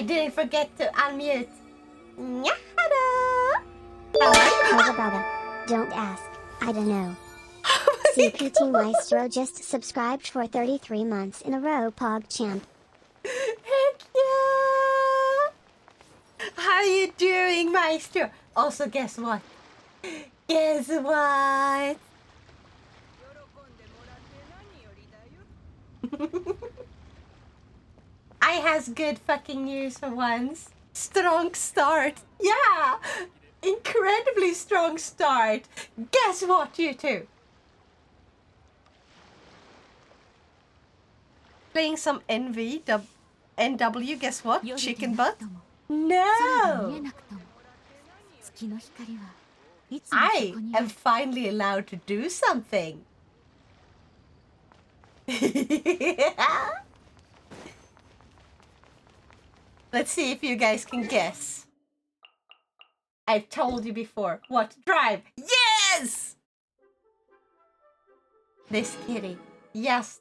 I didn't forget to unmute. Nyahada! How are you? Brother, brother. Don't ask. I don't know. CPT Maestro just subscribed for 33 months in a row, Pog Champ. Heck yeah! How are you doing, Maestro? Also, guess what? Guess what? I has good fucking news for once. Strong start. Yeah! Incredibly strong start. Guess what, you two? Playing some NW, guess what? Chicken butt? No! I am finally allowed to do something. Let's see if you guys can guess. I've told you before. What? Drive. Yes! This kitty. Yes.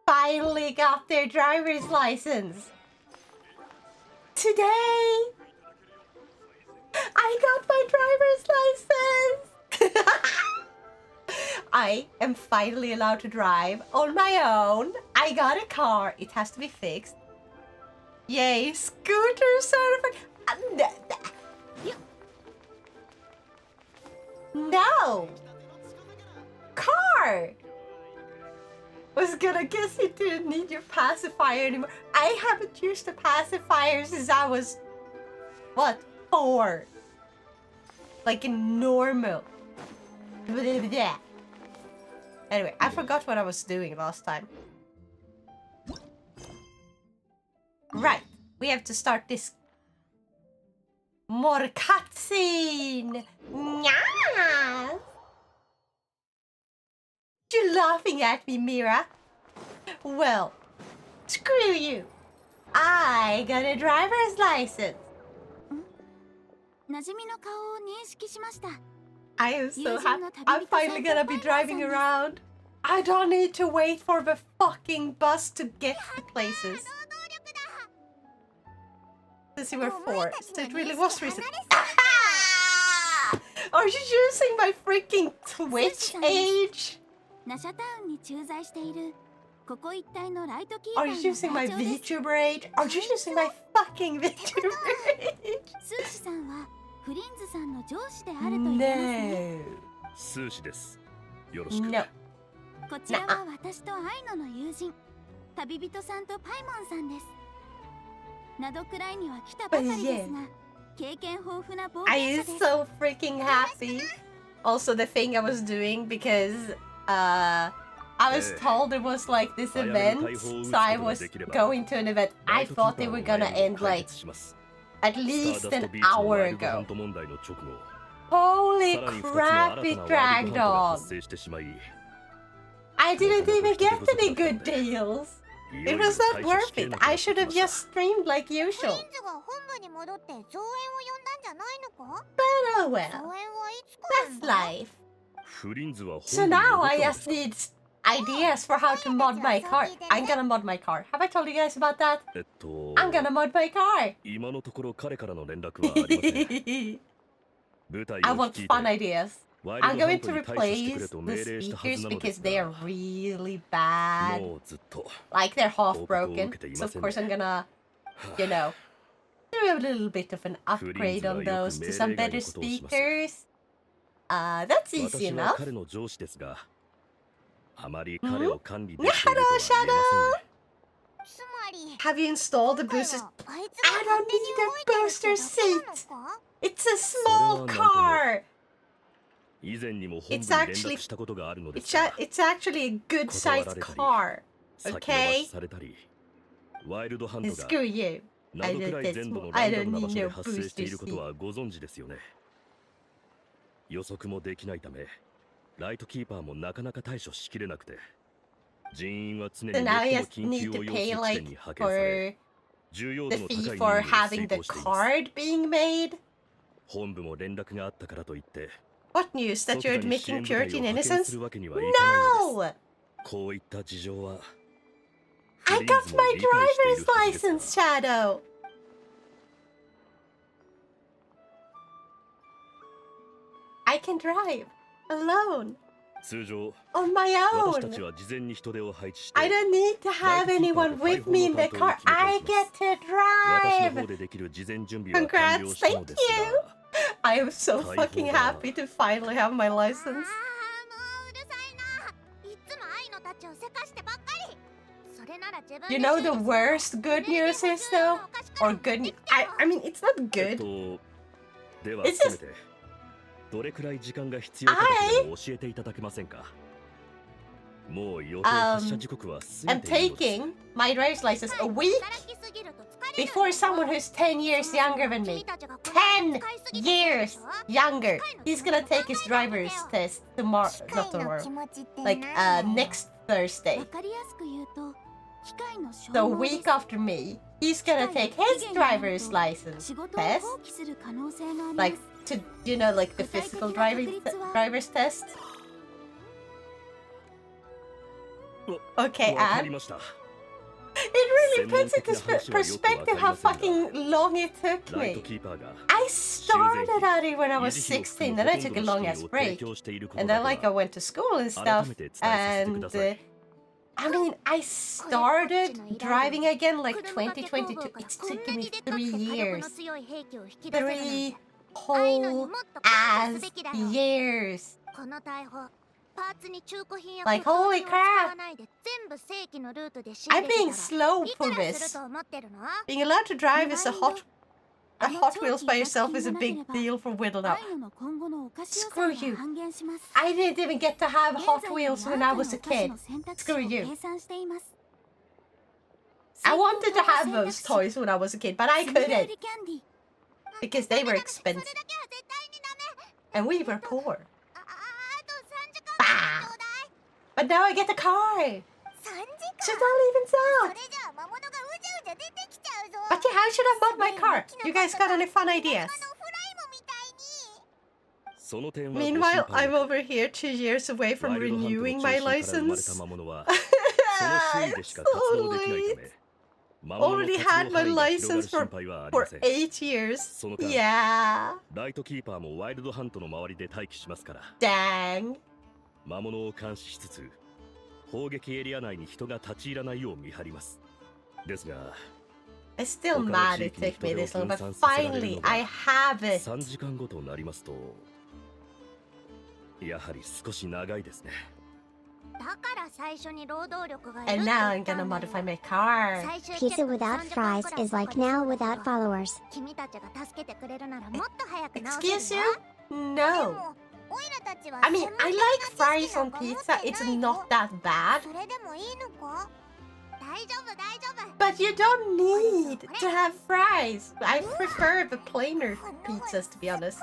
Finally got their driver's license. Today. I got my driver's license. I am finally allowed to drive on my own. I got a car. It has to be fixed. Yay, scooter certified. No. Car. Was gonna guess you didn't need your pacifier anymore. I haven't used a pacifier since I was, what, 4? Like in normal. Anyway, I forgot what I was doing last time. Right, we have to start this more cutscene. Yeah. You're laughing at me, Mira. Well, screw you. I got a driver's license. I am so happy. I'm finally gonna be driving around. I don't need to wait for the fucking bus to get to places. Since you were 4, so it really was recent. Are you using my freaking Twitch age? Are you using my VTuber age? Are you using my fucking VTuber age? No. No. But yeah. I am so freaking happy. Also, the thing I was doing because I was told it was like this event, so I was going to an event. I thought they were gonna end like at least an hour ago. Holy crap, it dragged on. I didn't even get any good deals. It was not worth it. I should have just streamed like usual. But oh well. That's life. So now I just need ideas for how to mod my car. I'm gonna mod my car. Have I told you guys about that? I'm gonna mod my car. I want fun ideas. I'm going to replace the speakers because they are really bad. Like they're half broken. So of course I'm gonna, you know, do a little bit of an upgrade on those to some better speakers. That's easy enough. Hello, Shadow! Have you installed the boosters? I don't need a booster seat! It's a small car! It's actually a good sized car, okay? Screw you. I don't need no booster seat. So now you need to pay like for the fee for having the card being made? What news? That you're admitting purity and innocence? No! I got my driver's license, Shadow! それはなんともなく、 Splitzy は本部に戻って造園を呼んだんじゃないのか？ It's a small car. It's actually a good sized car, okay? それはなんともなく、 Splitzy は本部に戻って造園を呼んだんじゃないのか？ I got my driver's license! I can drive alone. On my own. I don't need to have anyone with me in the car. I get to drive. Congrats, thank you. I am so fucking happy to finally have my license. You know the worst good news is though? Or good news? I mean, it's not good. It's just... I'm taking my driver's license a week before someone who's 10 years younger than me. 10 years younger! He's gonna take his driver's test tomorrow, not tomorrow, like next Thursday. So a week after me, he's gonna take his driver's license test. Like, to, you know, like the physical driver's test. Okay, and it really puts into perspective how fucking long it took me. I started at it when I was 16, then I took a long ass break. And then like I went to school and stuff, and I mean, I started driving again like 2022. It's taken me 3 years. 3 whole ass years. Like, holy crap! I'm being slow for this. Being allowed to drive is a Hot Wheels by yourself is a big deal for Whittle now. Screw you. I didn't even get to have Hot Wheels when I was a kid. Screw you. I wanted to have those toys when I was a kid, but I couldn't. Because they were expensive. And we were poor. Bah! But now I get a car! So don't even stop! But yeah, how should I mod my car? You guys got any fun ideas? Meanwhile, I'm over here 2 years away from renewing my license. Totally. Already had my license for 8 years. Yeah. Dang. 魔物を監視しつつ砲撃エリア内に人が立ち入らないよう見張ります。ですが I'm still mad it took me this long, but finally I have it. 3時間後となりますとやはり少し長いですね。 And now I'm gonna modify my car. Pizza without fries is like now without followers. Excuse you? No. I mean, I like fries on pizza. It's not that bad. But you don't need to have fries. I prefer the plainer pizzas, to be honest.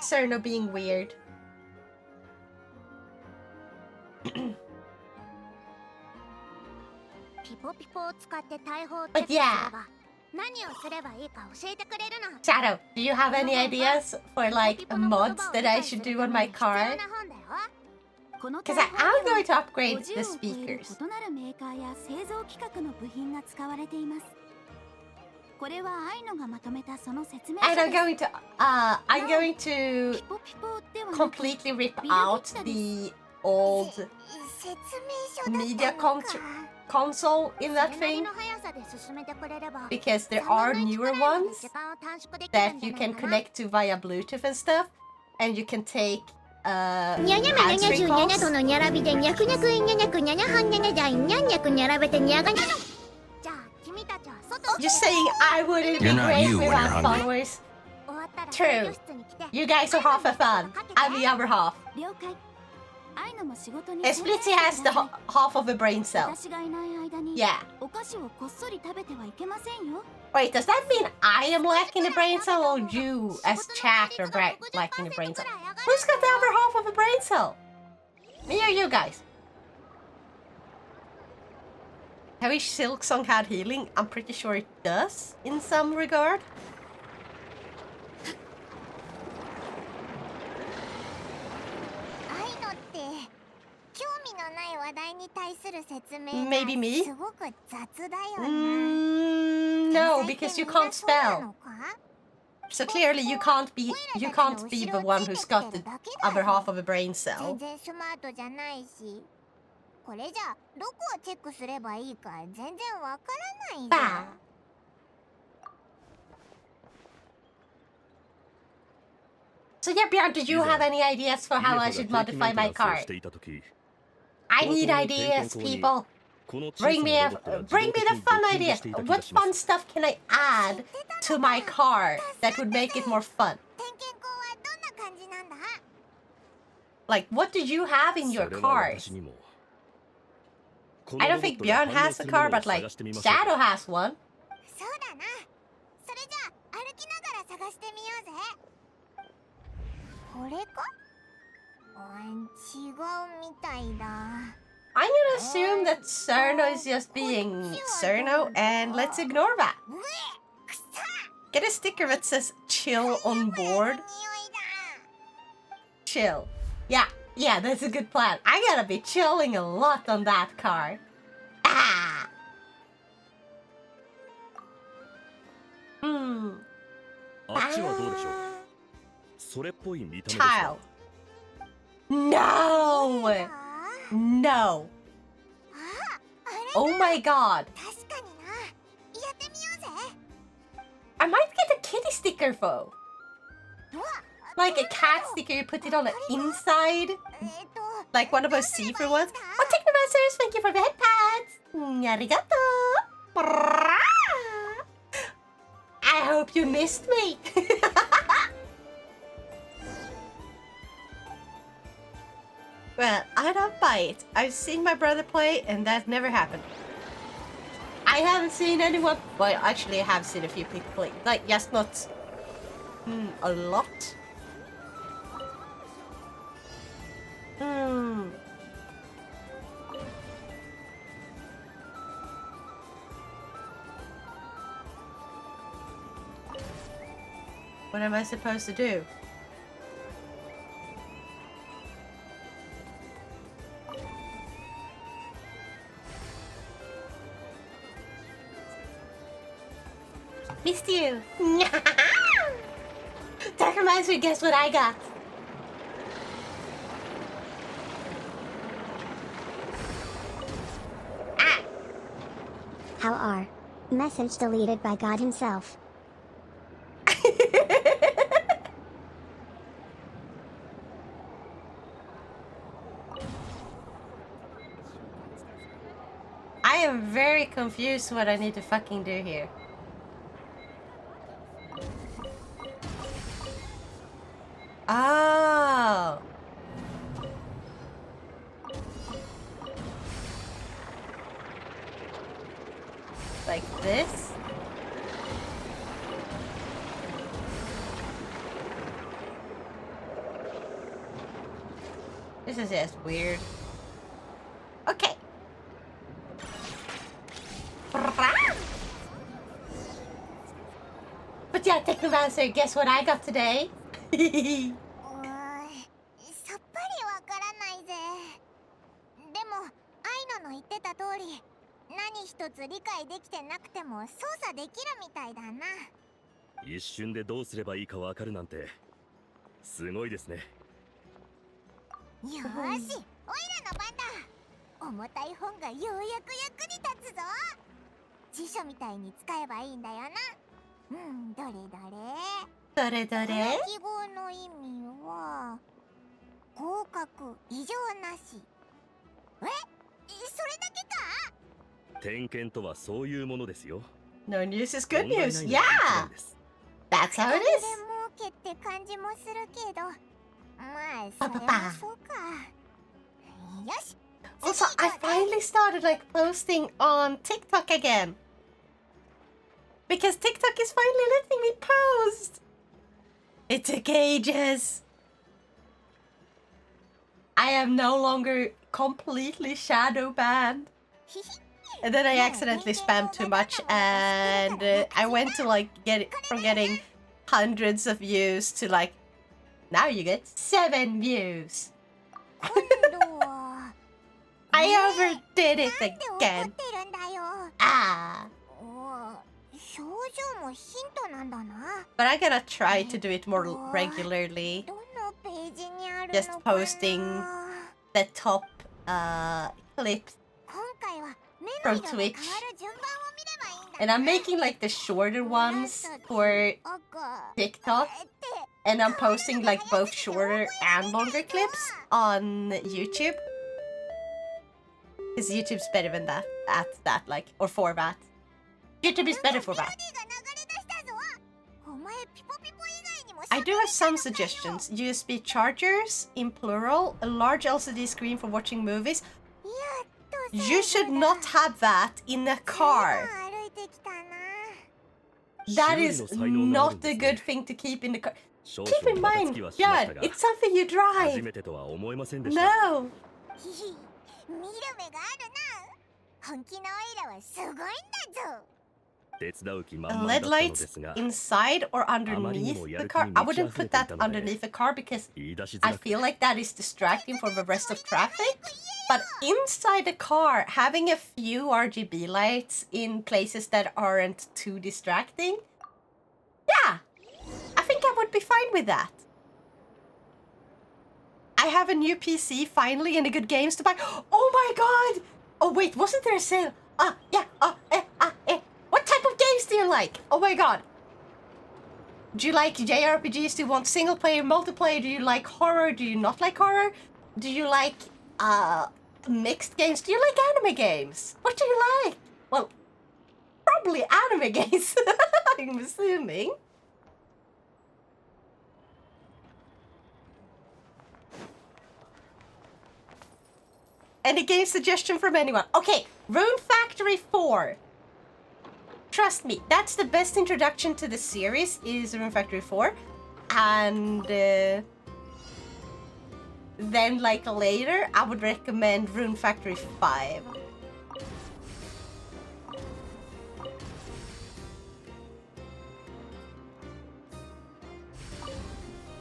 Cerno being weird. But yeah. Shadow, do you have any ideas for like mods that I should do on my car? Because I'm going to upgrade the speakers. And I'm going to completely rip out the old media console in that thing, because there are newer ones that you can connect to via Bluetooth and stuff, and you can take answering calls. You're saying I wouldn't be great without followers? True. You guys are half a fan. I'm the other half. Splitzy has the half of a brain cell. Yeah. Wait, does that mean I am lacking a brain cell, or you as chat are lacking a brain cell? Who's got the other half of a brain cell? Me or you guys? Have you Silksong had healing? I'm pretty sure it does, in some regard. Maybe me? No, because you can't spell. So clearly you can't be the one who's got the other half of a brain cell. 全然スマートじゃないし、これじゃどこをチェックすればいいか全然わからないぜ。So yeah, Björn, did you have any ideas for how I should modify my car? I need ideas, people. Bring me the fun ideas. What fun stuff can I add to my car that would make it more fun? 点検口はどんな感じなんだ？ Like, what do you have in your cars? I don't think Björn has a car, but like, Shadow has one. そうだな。それじゃあ歩きながら探してみようぜ。これか？違うみたいだ。I'm gonna assume that Cerno is just being Cerno, and let's ignore that. Get a sticker that says chill on board. Chill. Yeah, that's a good plan. I gotta be chilling a lot on that car. Ah! Child. No! No! Oh my god! 確かにな。やってみようぜ。I might get a kitty sticker though. Like a cat sticker, you put it on the inside. Like one of those see-through ones. Oh, Technomasters, thank you for the headpads. Arigato. I hope you missed me. Well, I don't buy it. I've seen my brother play, and that never happened. I haven't seen anyone... Well, actually, I have seen a few people play. Like, yes, not... a lot. What am I supposed to do? Missed you! That reminds me, guess what I got? Ah! How are? Message deleted by God himself. I am very confused what I need to fucking do here. Oh. Like this? This is just weird. Okay. But yeah, Technomancer, guess what I got today? さっぱりわからないぜ。でもアイノの言ってた通り、何一つ理解できてなくても操作できるみたいだな。一瞬でどうすればいいかわかるなんてすごいですね。よーし、オイラの番だ。重たい本がようやく役に立つぞ。辞書みたいに使えばいいんだよな。どれどれ。どれどれ？記号の意味は合格異常なし。それだけか？点検とはそういうものですよ。No news is good news. Yeah. That's how it is. 儲けって感じもするけど、まあそれはそうか。よし。Also, I finally started like posting on TikTok again. Because TikTok is finally letting me post. It took ages. I am no longer completely shadow banned. And then I accidentally spammed too much, and I went to like from getting hundreds of views to like now you get 7 views. I overdid it again. Ah. 症状も But I'm gonna try to do it more regularly. Just posting the top clips from Twitch. And I'm making like the shorter ones for TikTok. And I'm posting like both shorter and longer clips on YouTube. Because YouTube's better than that, at that, like, or for that. YouTube is better for that. I do have some suggestions. USB chargers, in plural, a large LCD screen for watching movies. You should not have that in a car. That is not a good thing to keep in the car. Keep in mind, Judd, it's something you drive. No. LED lights inside or underneath the car. I wouldn't put that underneath the car because I feel like that is distracting from the rest of traffic. But inside the car, having a few RGB lights in places that aren't too distracting, yeah, I think I would be fine with that. I have a new PC finally and a good games to buy. Oh my god! Oh wait, wasn't there a sale? Yeah, What type of games do you like? Oh my god. Do you like JRPGs? Do you want single player, multiplayer? Do you like horror? Do you not like horror? Do you like mixed games? Do you like anime games? What do you like? Well, probably anime games, I'm assuming. Any game suggestion from anyone? Okay, Rune Factory 4. Trust me, that's the best introduction to the series, is Rune Factory 4. And then, like, later, I would recommend Rune Factory 5.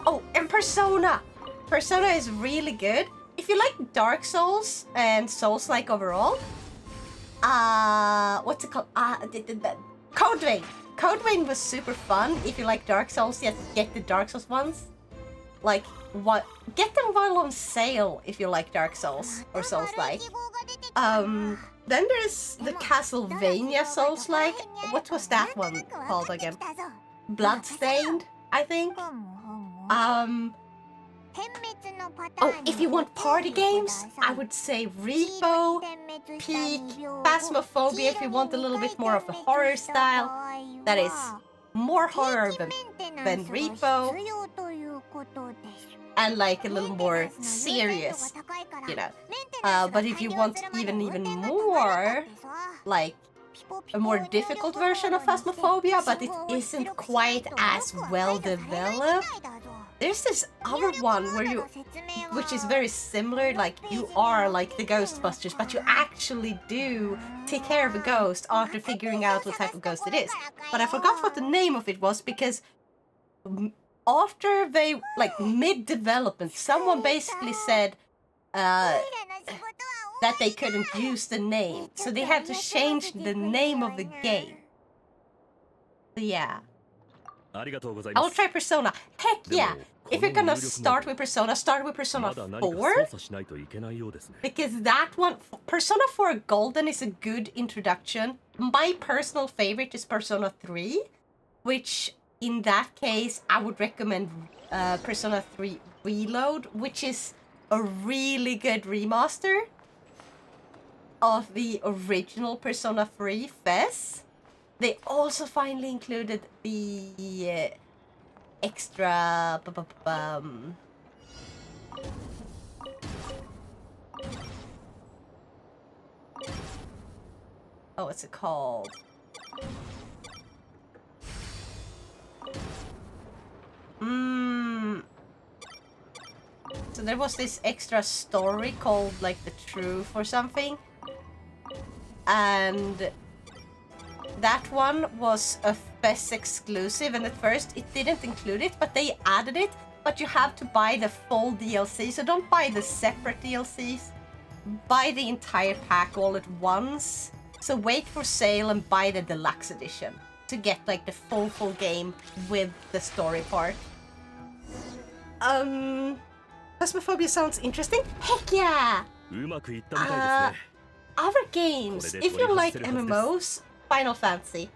Oh, and Persona! Persona is really good. If you like Dark Souls and Souls-like overall, what's it called? Code Vein. Code Vein was super fun. If you like Dark Souls, yes, get the Dark Souls ones. Like, what? Get them while on sale if you like Dark Souls or Souls-like. Then there's the Castlevania Souls-like. What was that one called again? Bloodstained, I think. Oh, if you want party games, I would say Repo, Peak, Phasmophobia if you want a little bit more of a horror style. That is more horror than Repo. And like a little more serious, you know. But if you want even more, like a more difficult version of Phasmophobia, but it isn't quite as well developed, there's this other one where which is very similar, like you are like the Ghostbusters, but you actually do take care of a ghost after figuring out what type of ghost it is. But I forgot what the name of it was because after they, like mid-development, someone basically said that they couldn't use the name, so they had to change the name of the game. So yeah. I will try Persona. Heck yeah! If you're gonna start with Persona, start with Persona 4. Because that one, Persona 4 Golden is a good introduction. My personal favorite is Persona 3, which in that case I would recommend Persona 3 Reload, which is a really good remaster of the original Persona 3 FES. They also finally included the extra oh, what's it called? So there was this extra story called like The Truth or something. And that one was a FES exclusive, and at first it didn't include it, but they added it. But you have to buy the full DLC, so don't buy the separate DLCs. Buy the entire pack all at once. So wait for sale and buy the deluxe edition. to get like the full game with the story part. Phasmophobia sounds interesting. Heck yeah! うまくいったみたいですね。 Other games, if you like MMOs, Final Fantasy.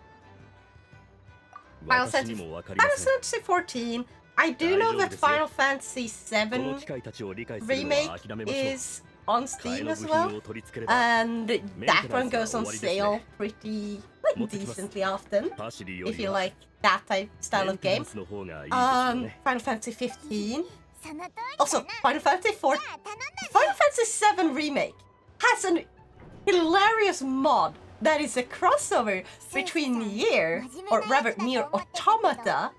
Final 私にもわかり Final ません。 Fantasy 14. I do know that Final Fantasy この VII 機械たちを理解するのは remake 諦めましょう。 is on 替え Steam の as 部品 well, を取り付ければ and that one goes on Maintenance sale pretty like decently often パシリよ if り you は like that type style メン of テナ game. ンスの方がいいですよね。 Final Fantasy 15. その通りだな。 Also, Final Fantasy 4. じゃあ頼んだ Final Fantasy 7 remake has an hilarious mod that is a crossover between Nier, or rather Nier Automata,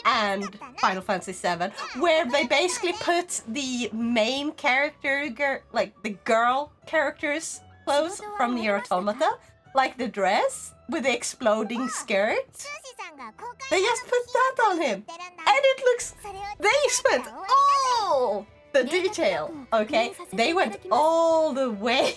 and Final Fantasy 7, where they basically put the main character, like the girl character's clothes from Nier Automata, like the dress with the exploding skirt. 通詞さんが公開 They just put that on him, and it looks. They spent all the detail. Okay, they went all the way.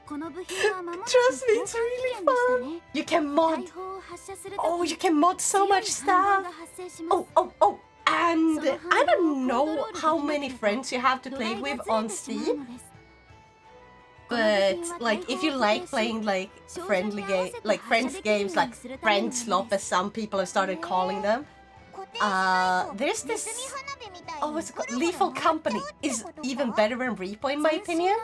この部品は守って Trust me, it's really fun. You can mod. 大砲を発射する Oh, you can mod so much 強い反動 stuff. が発生します Oh, and I don't know how many friends you have to play with on Steam, but like if you like playing like friends games, like friend slop as some people have started calling them. There's this. Oh, what's it called? Lethal Company is even better than Repo in my opinion,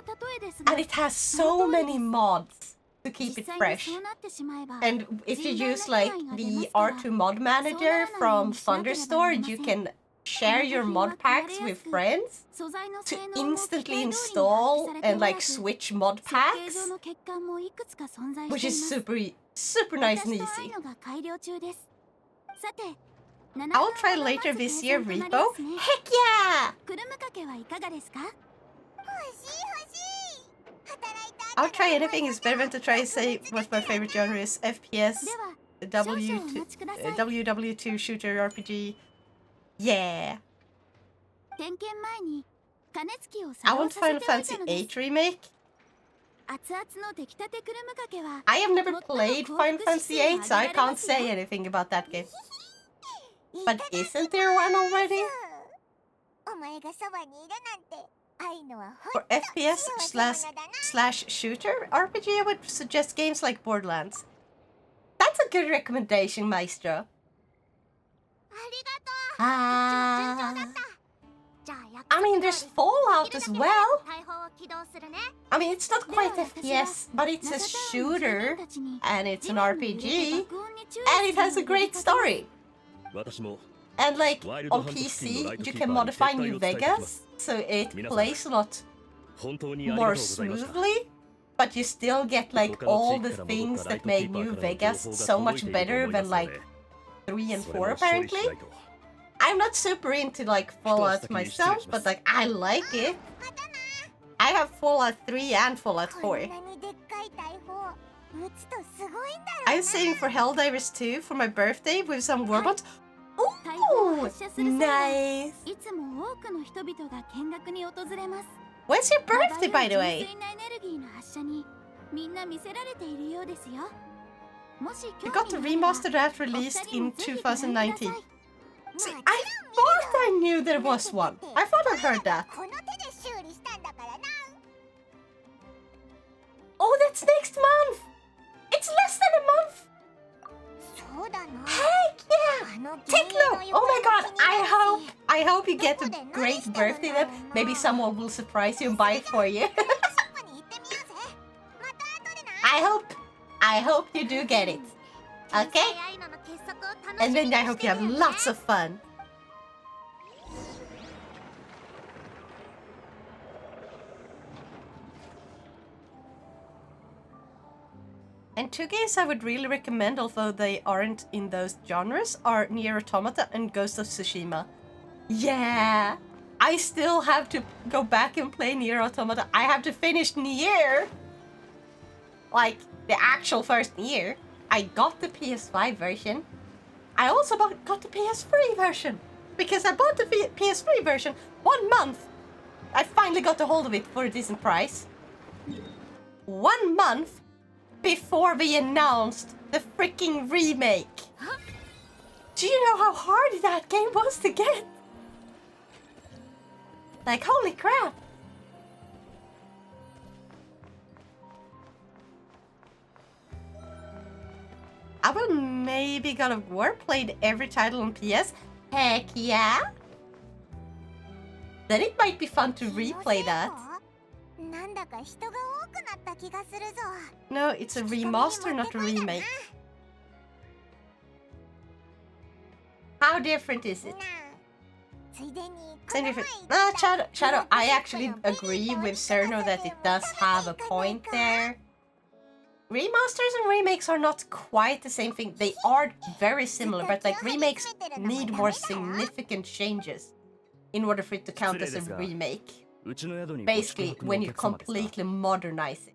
and it has so many mods to keep it fresh. And if you use like the R2 mod manager from Thunderstore, you can share your mod packs with friends to instantly install and like switch mod packs, which is super nice and easy. I'll try later this year, Repo. Heck yeah! クルムかけはいかがですか？欲しい欲しい。働いた I'll try anything. It's better than to try and say what my favorite genre is. FPS, では W2, WW2 shooter RPG. Yeah. 点検前に金付きを I 作動 want させ Final ておいた Fantasy のです。 VIII remake. 熱々の出来たてクルムかけは I have never played Final Fantasy VIII, so I can't say anything about that game. But isn't there one already? お前がそばにいるなんて愛のは For ほんと FPS 幸せ者だな。 slash shooter RPG, I would suggest games like Borderlands. That's a good recommendation, Maestro. ありがとう。順調だった。じゃあ約 I mean, there's Fallout as well. 大砲を起動するね。 I mean, it's not quite FPS, but it's a shooter, and it's an RPG, and it has a great story. 私も And like on PC, you can modify New Vegas, so it plays a lot 本当にありがとう more ございました smoothly, but you still get like all the things that made New Vegas so much better than like 3 and 4 apparently. I'm not super into like Fallout myself, but like I like it. I have Fallout 3 and Fallout 4. こんなにでっかい大砲撃つとすごいんだろうな。 I'm saving for Helldivers 2 for my birthday with some warbots. 大砲を Ooh, 発射する際 nice. はいつも多くの人々が見学に訪れます。 When's your birthday, by the 純 way? 粋なエネルギーの発射にみんな見せられているようですよ。もし We 興 got 味 the があれば remaster that お二 released 人も in ぜひご覧ください。 2019. See, I thought I knew there was one. I thought I heard that. この手で修理したんだからな。 Oh, that's next month! It's less than a month! そうだな。 Heck yeah! あの Techno! 原因 Oh の my 横 god, に気になるし I hope you get a great birthday then. Maybe someone will surprise you and buy it for you. ショップに行ってみようぜ。また後でな。 I hope you do get it. Okay? 天才アイナの傑作を楽しみ And に then I し hope て you る have よね。 lots of fun. And two games I would really recommend, although they aren't in those genres, are Nier Automata and Ghost of Tsushima. Yeah! I still have to go back and play Nier Automata. I have to finish Nier! Like, the actual first Nier. I got the PS5 version. I also got the PS3 version. Because I bought the PS3 version 1 month. I finally got a hold of it for a decent price. 1 month before they announced The freaking remake. Do you know how hard that game was to get? Like, holy crap. I will maybe God of War played every title on PS. Heck yeah. Then it might be fun to replay that. No, it's a remaster, not a remake. How different is it? Same different. Shadow, I actually agree with Cerno that it does have a point there. Remasters and remakes are not quite the same thing. They are very similar, but like remakes need more significant changes in order for it to count as a remake. Basically, when you completely modernize it.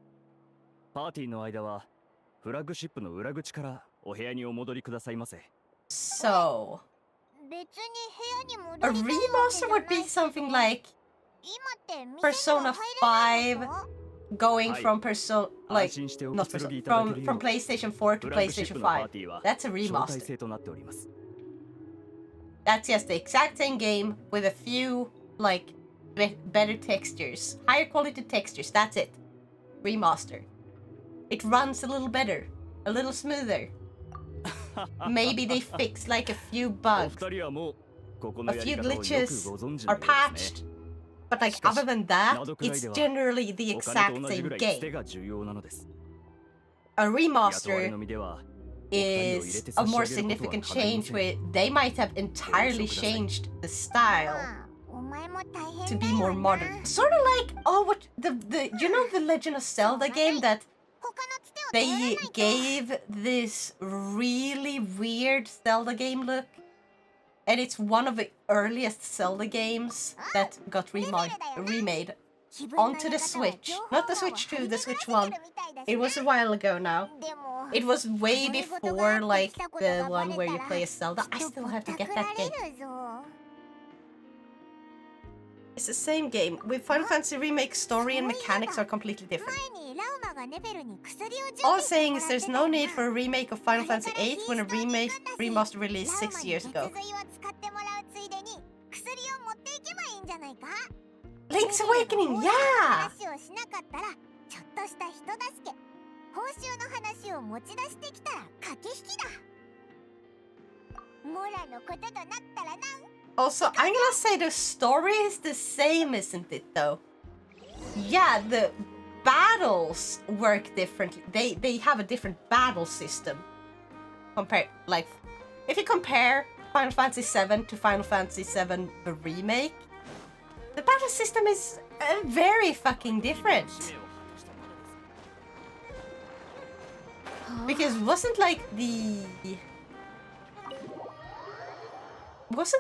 So, a remaster would be something like Persona 5 going from Persona, like, not Persona, from PlayStation 4 to PlayStation 5. That's a remaster. That's just the exact same game with a few, like, better textures. Higher quality textures, that's it. Remaster. It runs a little better, a little smoother. Maybe they fix like a few bugs. A few glitches are patched. But like other than that, it's generally the exact same game. A remaster is a more significant change where they might have entirely changed the style to be more modern. Sort of like, oh, what the you know the Legend of Zelda game that they gave this really weird Zelda game look? And it's one of the earliest Zelda games that got remade onto the Switch. Not the Switch 2, the Switch 1. It was a while ago now. It was way before, like, the one where you play as Zelda. I still have to get that game. It's the same game. With Final Fantasy Remake, story and mechanics are completely different. All I'm saying is there's no need for a remake of Final Fantasy VIII when a remaster released 6 years ago. Link's Awakening, yeah! Also, I'm gonna say the story is the same, isn't it, though? Yeah, the battles work differently. They have a different battle system. Like, if you compare Final Fantasy VII to Final Fantasy VII the remake, the battle system is very fucking different. Because wasn't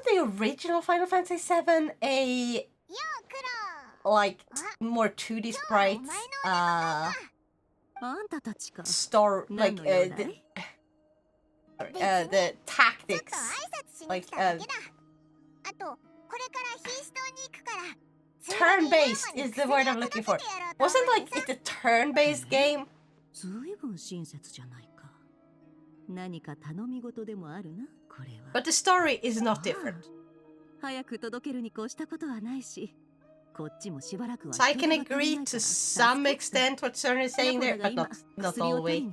the original Final Fantasy VII a like more 2D sprites the tactics like turn-based is the word I'm looking for. Wasn't like it a turn-based game? But the story is not different. So I can agree to some extent what Cern is saying there, but not all the way.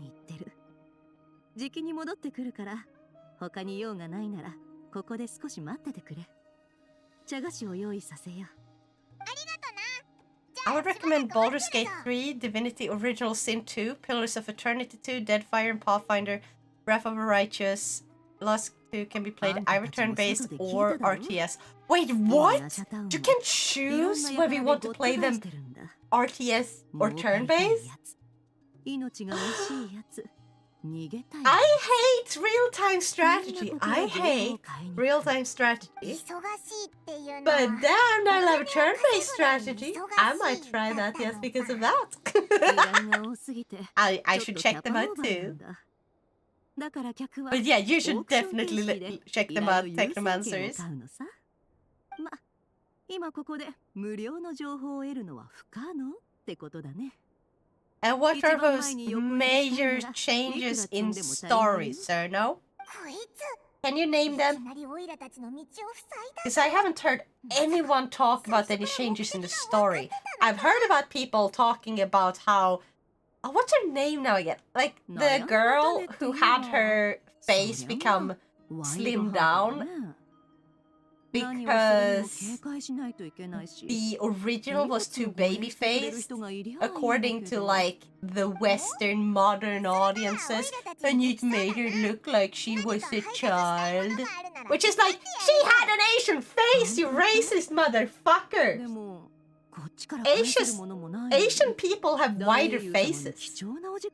I would recommend Baldur's Gate 3, Divinity Original Sin 2, Pillars of Eternity 2, Deadfire and Pathfinder, Wrath of the Righteous. Lost 2 can be played either turn-based or RTS. Wait, what? You can choose whether you want to play them RTS or turn-based? I hate real-time strategy. I hate real-time strategy. But damn, I love turn-based strategy. I might try that just because of that. I should check them out too. But yeah, you should definitely check them out, Technomancers. And what are those major changes in story, Cerno? Can you name them? Because I haven't heard anyone talk about any changes in the story. I've heard about people talking about how... Oh, what's her name now again? Like, the girl who had her face become slimmed down because the original was too baby-faced, according to, like, the Western modern audiences, and it made her look like she was a child. Which is like, she had an Asian face, you racist motherfucker! Asian people have wider faces.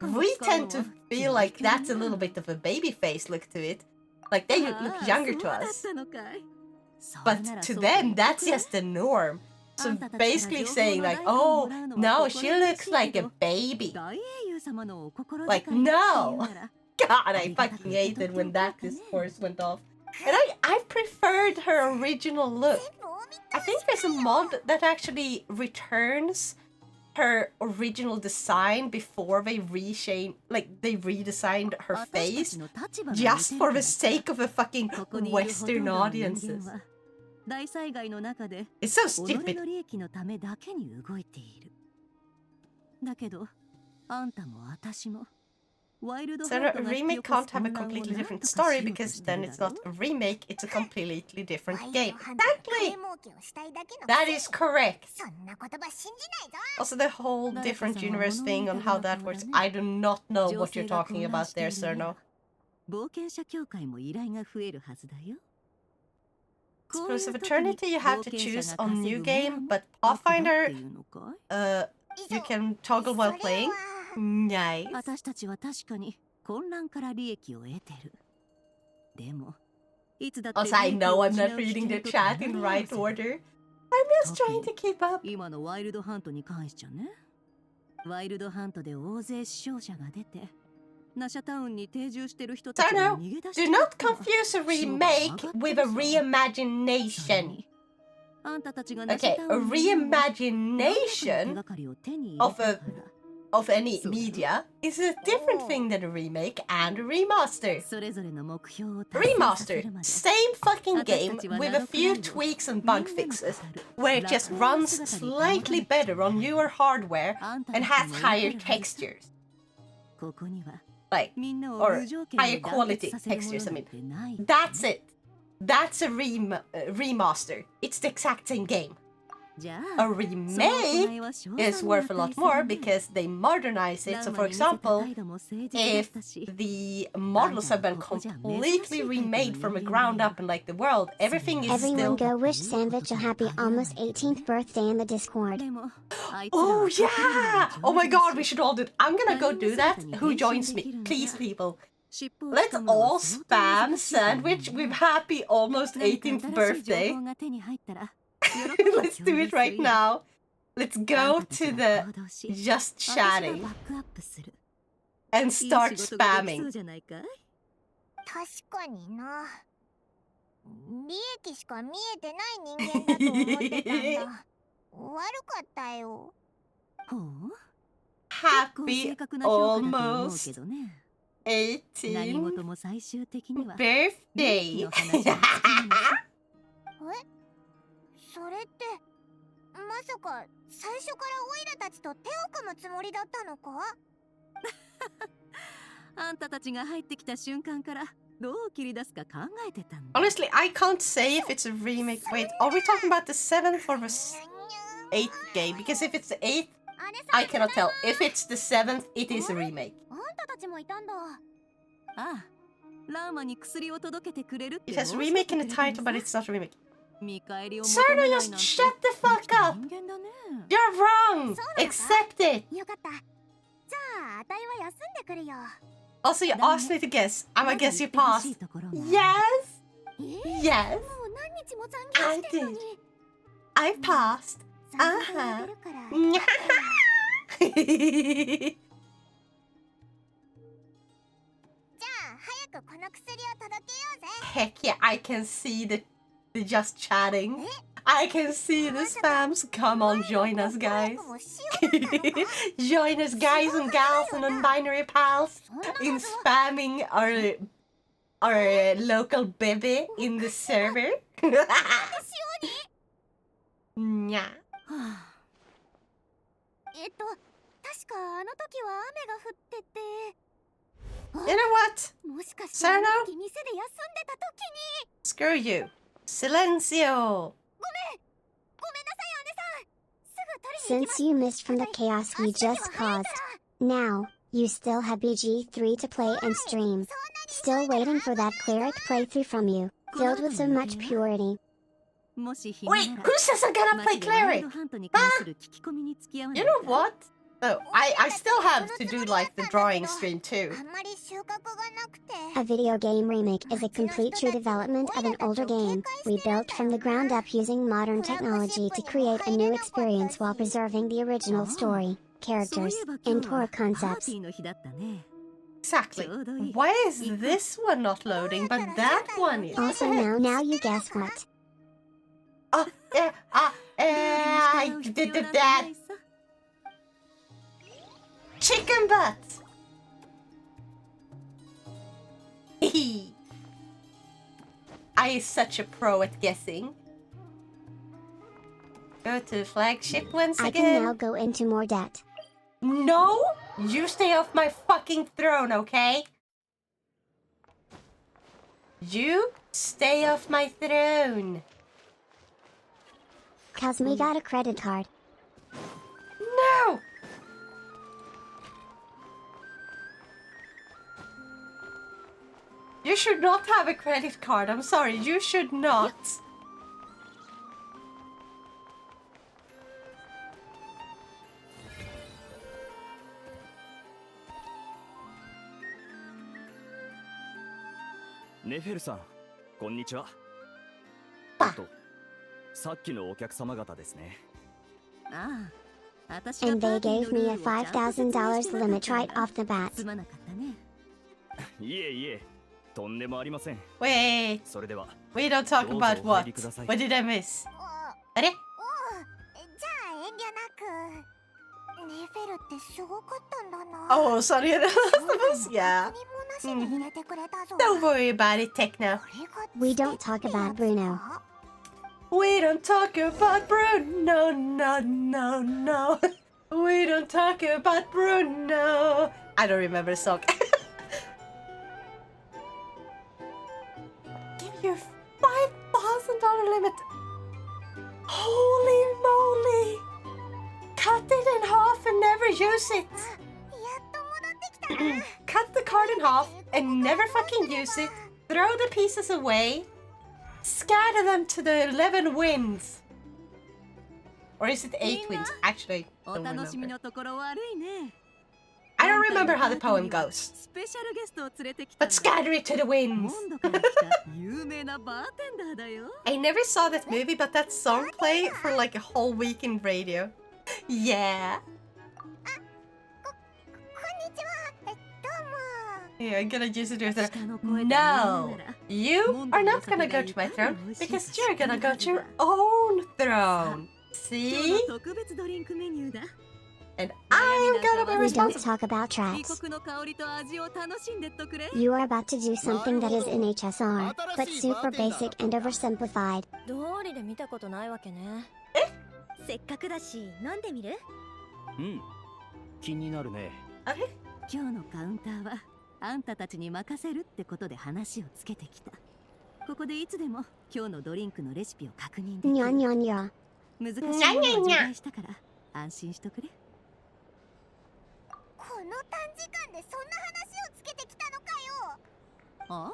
We tend to feel like that's a little bit of a baby face look to it. Like, they look younger to us. But to them, that's just the norm. So basically saying like, oh, no, she looks like a baby. Like, no! God, I fucking hated when that discourse went off. And I preferred her original look. I think there's a mod that actually returns her original design before they redesigned her face just for the sake of the fucking Western audiences. It's so stupid. So a remake can't have a completely different story because then it's not a remake, it's a completely different game. Exactly! That is correct. Also the whole different universe thing on how that works, I do not know what you're talking about there, Cerno. Suppose of Eternity you have to choose on new game, but Pathfinder, you can toggle while playing. Nice. Also, I know I'm not reading the chat in right order. I'm just trying to keep up. Sarno, do not confuse a remake with a reimagination. Okay, a reimagination of any media is a different thing than a remake and a remaster. Remaster, same fucking game with a few tweaks and bug fixes, where it just runs slightly better on newer hardware and has higher textures. Like, or higher quality textures, I mean. That's it. That's a remaster. It's the exact same game. A remake is worth a lot more because they modernize it. So for example, if the models have been completely remade from the ground up and like the world, everything is Everyone go wish Sandwich a happy almost 18th birthday in the Discord. Oh yeah! Oh my god, we should all do it. I'm gonna go do that. Who joins me? Please, people. Let's all spam Sandwich with happy almost 18th birthday. Let's do it right now. Let's go to the just chatting and start spamming. 確かにな。利益しか見えてない人間だと思ってたんだ。悪かったよ。Happy almost 18th birthday. それってまさか最初からオイラたちと手を組むつもりだったのか？あんたたちが入ってきた瞬間からどう切り出すか考えてたんだ。 Honestly, I can't say if it's a remake. Wait, are we talking about the 7th or the 8th game? Because if it's the 8th, I cannot tell. If it's the 7th, it is a remake. あんたたちもいたんだ。ああ、ラーマに薬を届けてくれるって。 It has remake in the title, but it's not a remake. 見返りを Sarno, just shut the fuck up! You're wrong! Accept it! よかった。じゃあ、あたいは休んでくるよ。 Also, you asked me to guess. I'm gonna guess you passed. Yes! Yes! I did. I passed. Uh-huh. じゃあ、早くこの薬を届けようぜ。 Heck yeah, I can see the just chatting. I can see the spams. Come on, join us, guys. Join us, guys and gals and non-binary pals, in spamming our local baby in the server. Nya. 確かあの時は雨が降ってて You know what? もしかしてあの Sarno? 時店で休んでた時に Screw you. Silencio. ごめんなさい姉さんすぐ取りに行きま Since す you missed from the chaos we just caused, now, you still have BG3 to play and stream. Still waiting for that cleric playthrough from you, filled with so much purity. Wait, who says I'm gonna play cleric? You know what? Oh, I still have to do like the drawing stream too. あんまり収穫がなくて A video game remake is a complete true development of an older game, rebuilt from the ground up using modern technology to create a new experience while preserving the original story, characters, and core concepts. Exactly. Why is this one not loading, but that one is? Also now you guess what? I did that. Chicken butt. I is such a pro at guessing. Go to flagship once I again. can now go into more debt. No, you stay off my fucking throne, okay? You stay off my throne. Cause me got a credit card. No! You should not have a credit card. I'm sorry, you should not. Neferu-san, こんにちは。あさっきのお客様方ですね。ああ、私 And が they パーティー gave のル me ー a ルをちゃんと説明$5,000してなか limit った right off the bat. すまなかったね。いえいえ、とんでもありません。 Wait, それでは、 we don't talk about どうぞお入 what? りください。 What did I miss? おあれじゃあ遠慮なくネフェルってすごかったんだな Oh, sorry, the last of us? Yeah. 何もなしに入れてくれたぞ Don't worry about it, Techno. これが We don't talk about Bruno. We don't talk about Bruno, no, no, no. We don't talk about Bruno. I don't remember the song. Give you $5,000 limit. Holy moly. Cut it in half and never use it. やっと戻ってきたな Cut the card in half and never fucking use it. Throw the pieces away. Scatter them to the 11 winds. Or is it 8 winds? Actually, お don't 楽しみ remember. のところ悪いね。 I don't remember how the poem goes. スペシャルゲストを連れてきた But scatter it to the モ winds. ンドから来た有名なバーテンダーだよ。 I never saw that movie, but that song played for like a whole week in radio. Yeah. こんにちはどうも Yeah, I'm gonna use it with 下の声で言いなが No, ら you are not gonna go to my throne because you're gonna go to your own throne. 今日 See? の特別ドリンクメニューだ。 And I'm gonna be We don't responsible. talk about 異 traps. 国の香りと味を楽しんでっとくれ。 You are about to do something that is in HSR, but super basic and oversimplified. 道理で見たことないわけね。せっかくだし飲んでみる？うん、気になるね。今日のカウンターはあんたたちに任せるってことで話をつけてきた。ここでいつでも今日のドリンクのレシピを確認でき Nya る。 nya nya. 難しいものは除外したから安心しとくれ。この短時間でそんな話をつけてきたのかよあ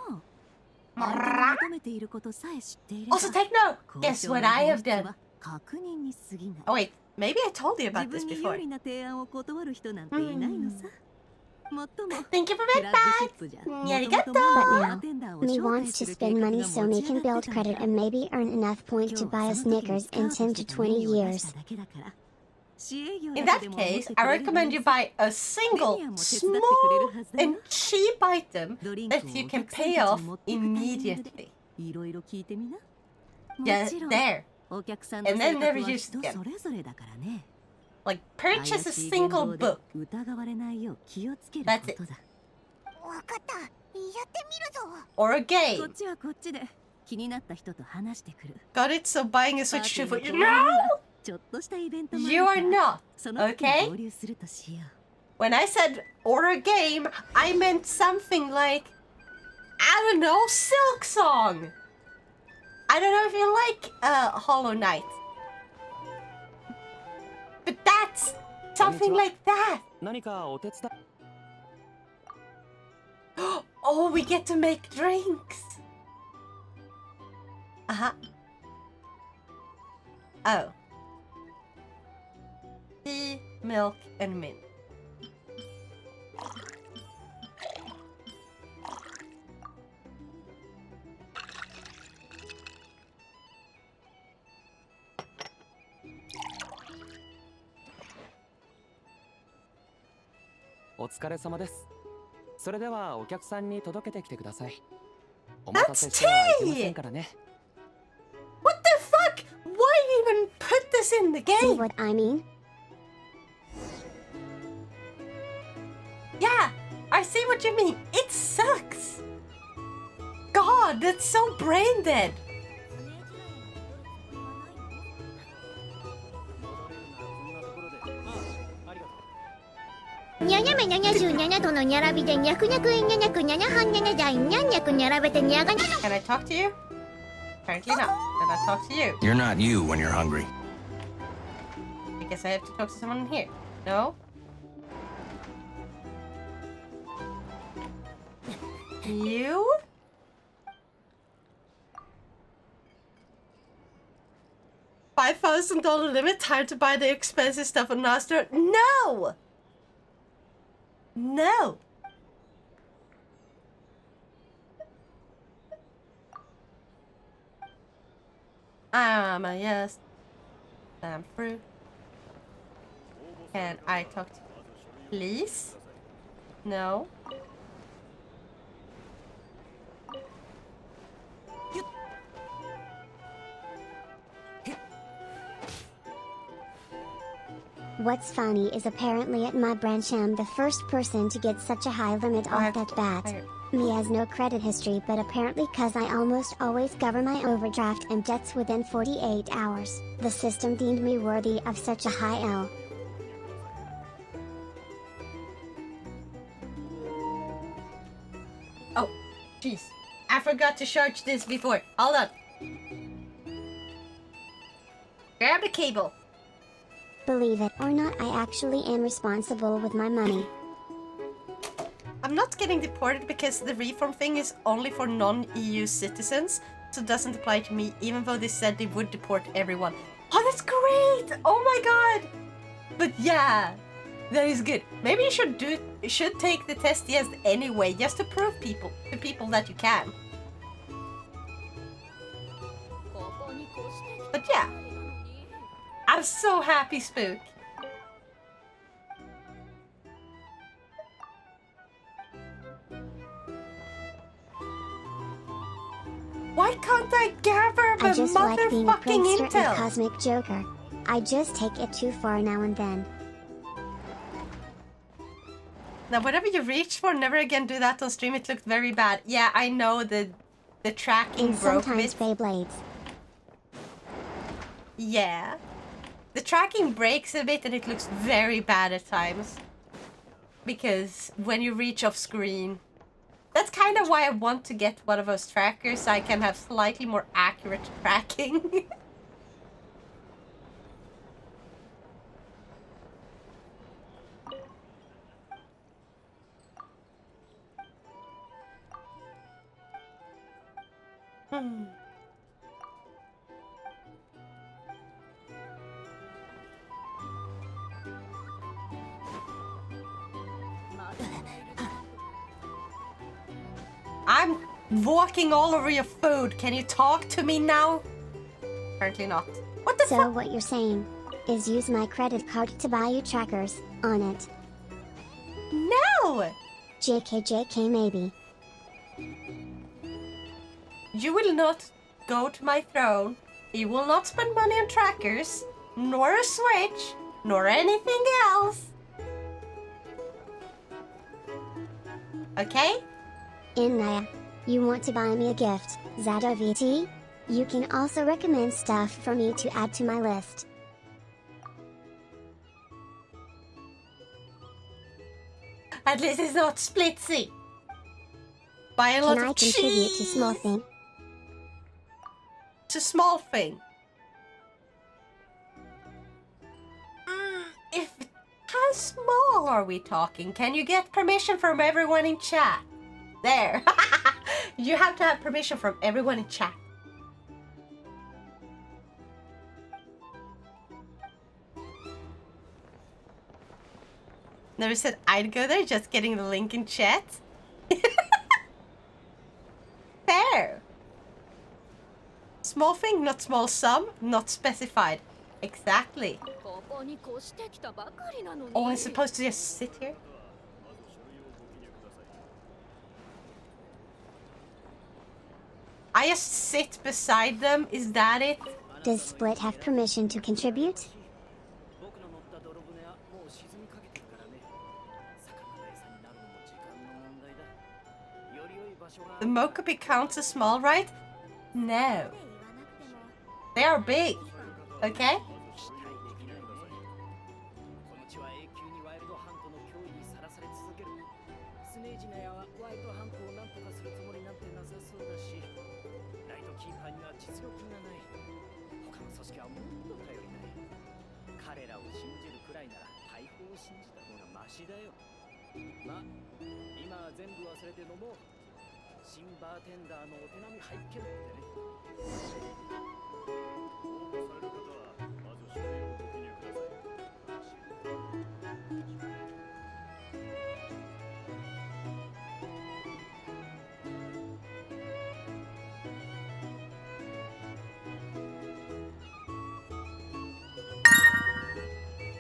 あ。あんたが求めていることさえ知っていれば Also, take note. Guess what I have done? 確認に過ぎない。 Oh wait, maybe I told you 自 about 分 this に before. 有利な提案を断る人なんていないのさ。もっとも Thank you for フ my ラッグシッ bag. プじゃ Arigato. 元々バーテンダーを Me 招待 wants す to る計 spend 画 money が so 持 me ち can 上がっ build てたん credit だ。 and maybe earn enough points to 今 buy 日 us その時に Snickers スカ in ウト 10 to して 20 メニューを出し years. ただけだから市営業 In だけ that でも思っ case, て I くれる recommend の you にさ buy a single, small and cheap item ドリンクを that お you can 客さん pay たち off に持ってくタイミングで immediately. いろいろ聞いてみな。も Yeah, ちろん there. And then never used again. Like, purchase a single book. That's it. Or a game. Got it, so buying a Switch 2 for you. No! You are not, okay? When I said or a game, I meant something like, I don't know, Silk Song. I don't know if you like Hollow Knight. But that's something like that. Oh, we get to make drinks. Uh-huh. Oh. Tea, milk, and mint. That's tea! What the fuck? Why even put this in the game? See what I mean? Yeah, I see what you mean. It sucks. God, that's so brain dead. にゃにゃめにゃにゃじゅうにゃにゃとのにゃらびでにゃくにゃくえんにゃにゃくにゃにゃはんにゃにゃじゃいにゃんにゃくにゃらべてにゃがにゃ Can I talk to you? Apparently not. Can I talk to you? You're not you when you're hungry. I guess I have to talk to someone in here. No? You? $5,000 limit, time to buy the expensive stuff on Nostr. No! No! Yes. I'm through. Can I talk to you? Please? No? What's funny is apparently at my branch I'm the first person to get such a high limit off that bat. Me has no credit history, but apparently cause I almost always cover my overdraft and debts within 48 hours, the system deemed me worthy of such a high L. Oh, jeez. I forgot to charge this before. Hold on. Grab the cable. Believe it or not, I actually am responsible with my money. I'm not getting deported because the reform thing is only for non-EU citizens, so it doesn't apply to me, even though they said they would deport everyone. Oh, that's great! Oh my god! But yeah, that is good. Maybe you should take the test yes anyway, just to prove to people that you can. But yeah, I'm so happy, Spook. Why can't I gather the I just like being a motherfucking prankster intel? and cosmic joker. I just take it too far now and then. Now, whatever you reached for, never again do that on stream. It looked very bad. Yeah, I know the tracking And broke sometimes a bit. Beyblades. Yeah. The tracking breaks a bit and it looks very bad at times. Because when you reach off screen... That's kind of why I want to get one of those trackers, so I can have slightly more accurate tracking. I'm walking all over your food. Can you talk to me now? Apparently not. What the So fuck? what you're saying is use my credit card to buy you trackers on it. No! JK maybe. You will not go to my throne He will not spend money on trackers, nor a Switch, nor anything else. Okay? Inaya, you want to buy me a gift, Zadoviti? You can also recommend stuff for me to add to my list. At least it's not Splitzy. Buy a lot Can I of contribute cheese. to small thing? To small thing. How small are we talking? Can you get permission from everyone in chat? There. You have to have permission from everyone in chat. Never said I'd go there, just getting the link in chat. Fair. Small thing, not small sum, not specified. Exactly. Oh, I'm supposed to just sit here? I just sit beside them, is that it? Does Split have permission to contribute? The Mokopi counts as small, right? No. They are big. Okay?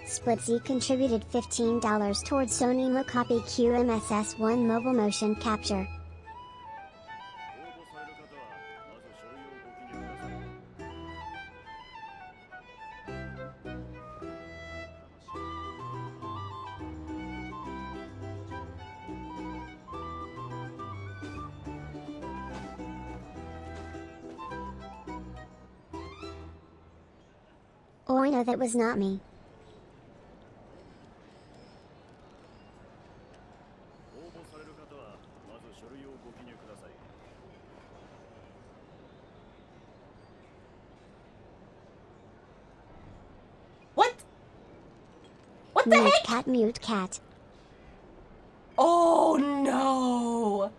Splitzy contributed $15 towards Sony Mokopi QMSS1 mobile motion capture. Oh, I know that was not me. What? What the Mute heck? cat, mute cat. Oh no!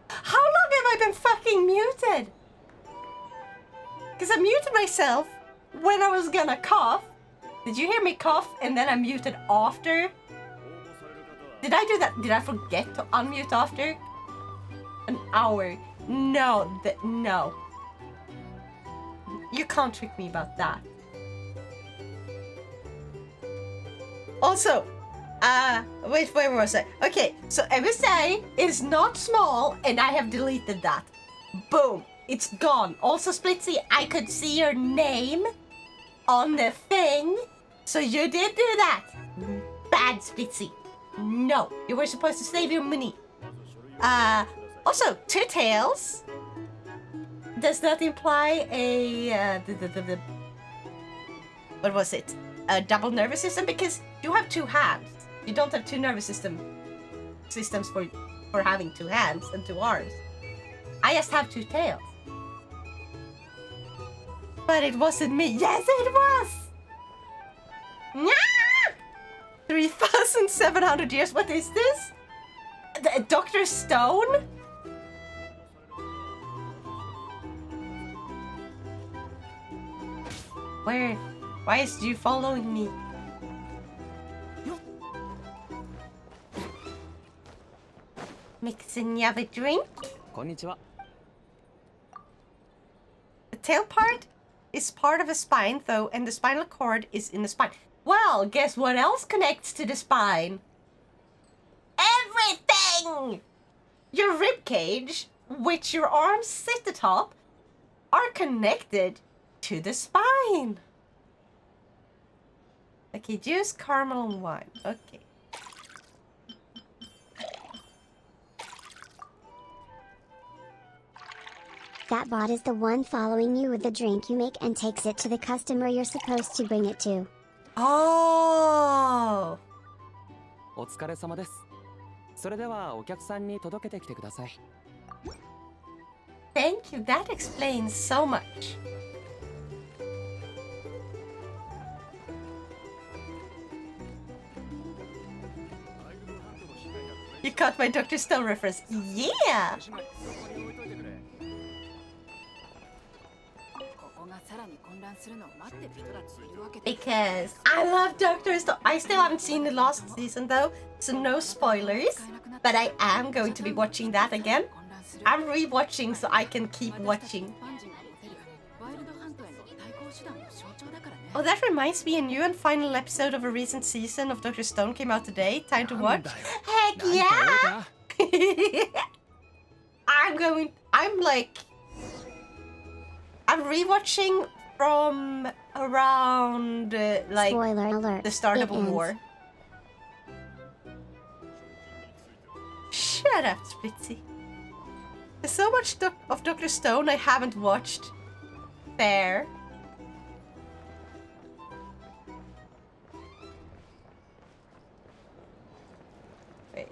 How long have I been fucking muted? Because I muted myself when I was gonna cough. Did you hear me cough and then I muted after? Did I do that? Did I forget to unmute after? An hour. No, no. You can't trick me about that. Also, wait, where was I? Okay, so MSA is not small and I have deleted that. Boom, it's gone. Also, Splitzy, I could see your name on the thing. So you did do that. Bad, Splitzy. No, you were supposed to save your money. Also, two tails does not imply a what was it? A double nervous system, because you have two hands. You don't have two nervous systems for having two hands and two arms. I just have two tails. But it wasn't me. Yes, it was. Nyah! 3,700 years. What is this? Dr. Stone? Where? Why is you following me? Mixing you have a drink? Konnichiwa. The tail part is part of a spine, though, and the spinal cord is in the spine. Well, guess what else connects to the spine? Everything! your rib cage, which your arms sit atop, are connected to the spine. Okay, juice, caramel, and wine. Okay. That bot is the one following you with the drink you make and takes it to the customer you're supposed to bring it to. Oh! お疲れ様です。それではお客さんに届けてきてください。Thank you, that explains so much. You caught my Dr. Stone reference. Yeah! Because I love Dr. Stone. I still haven't seen the last season though, so no spoilers. But I am going to be watching that again. I'm rewatching so I can keep watching. Oh, that reminds me, a new and final episode of a recent season of Dr. Stone came out today. Time to watch. Heck yeah! I'm rewatching from around, like, Spoiler alert, the start of a ends. war. Shut up, Splitzy. There's so much of Dr. Stone I haven't watched. Fair. Wait.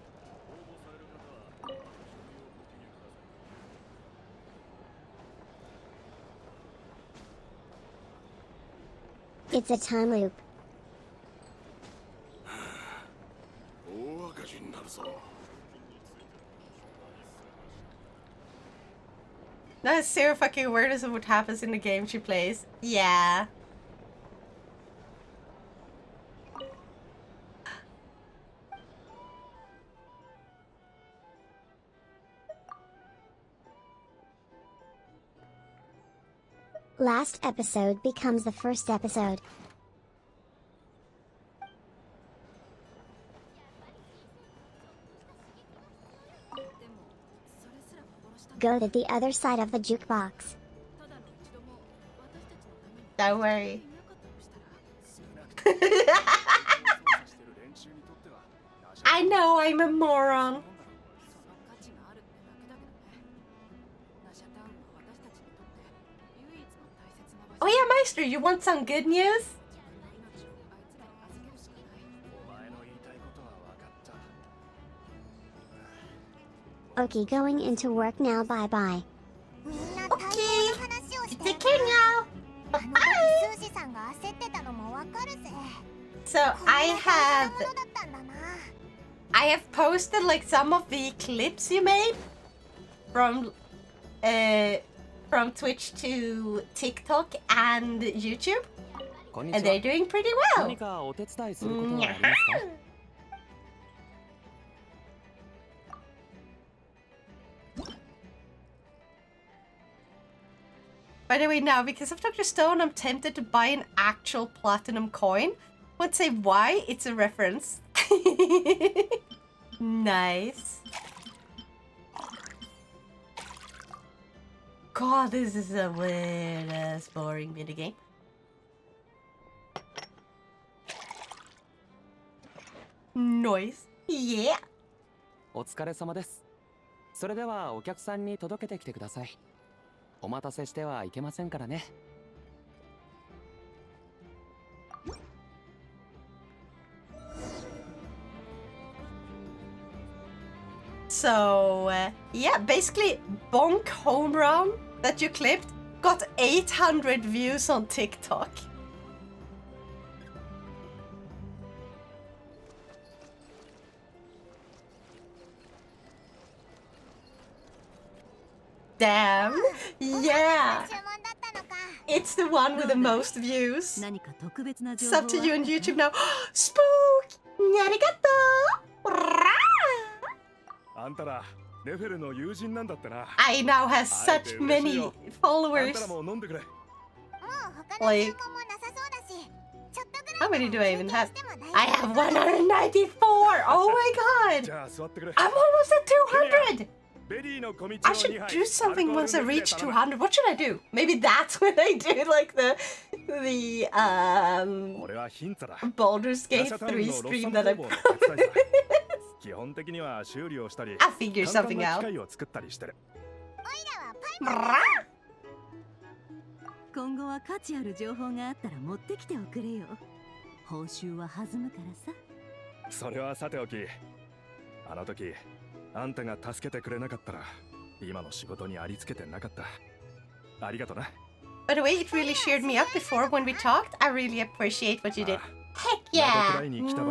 It's a time loop. Not zero fucking awareness of what happens in the game she plays. Yeah. Last episode becomes the first episode. Go to the other side of the jukebox. Don't worry. I know I'm a moron. Oh yeah, Meister, you want some good news? Okay, going into work now, bye-bye. Okay, take care now. Bye. So I have posted like some of the clips you made from Twitch to TikTok and YouTube, and they're doing pretty well. 何かお手伝いすることはありますか? By the way, now, because of Dr. Stone, I'm tempted to buy an actual platinum coin. Won't say why, it's a reference. Nice. God, this is a weird-ass boring minigame. Noise. Yeah. お疲れ様です。それではお客さんに届けてきてください。お待たせしてはいけませんからね。So, yeah, basically, Bonk Home Run that you clipped got 800 views on TikTok. Damn, yeah. It's the one with the most views. Sub to you on YouTube now. Spook! Arigato! I now have such many followers. Like, how many do I even have? I have 194! Oh my god! I'm almost at 200! I should do something once I reach 200. What should I do? Maybe that's when I do like the Baldur's Gate 3 stream that I I'll figure something out. 今後は価値ある情報があったら持ってきておくれよ。報酬は弾むからさ。それはさておき、あの時あんたが助けてくれなかったら今の仕事にありつけてなかった。ありがとな。 By the way, it really cheered me up before when we talked. I really appreciate what you did. Heck yeah!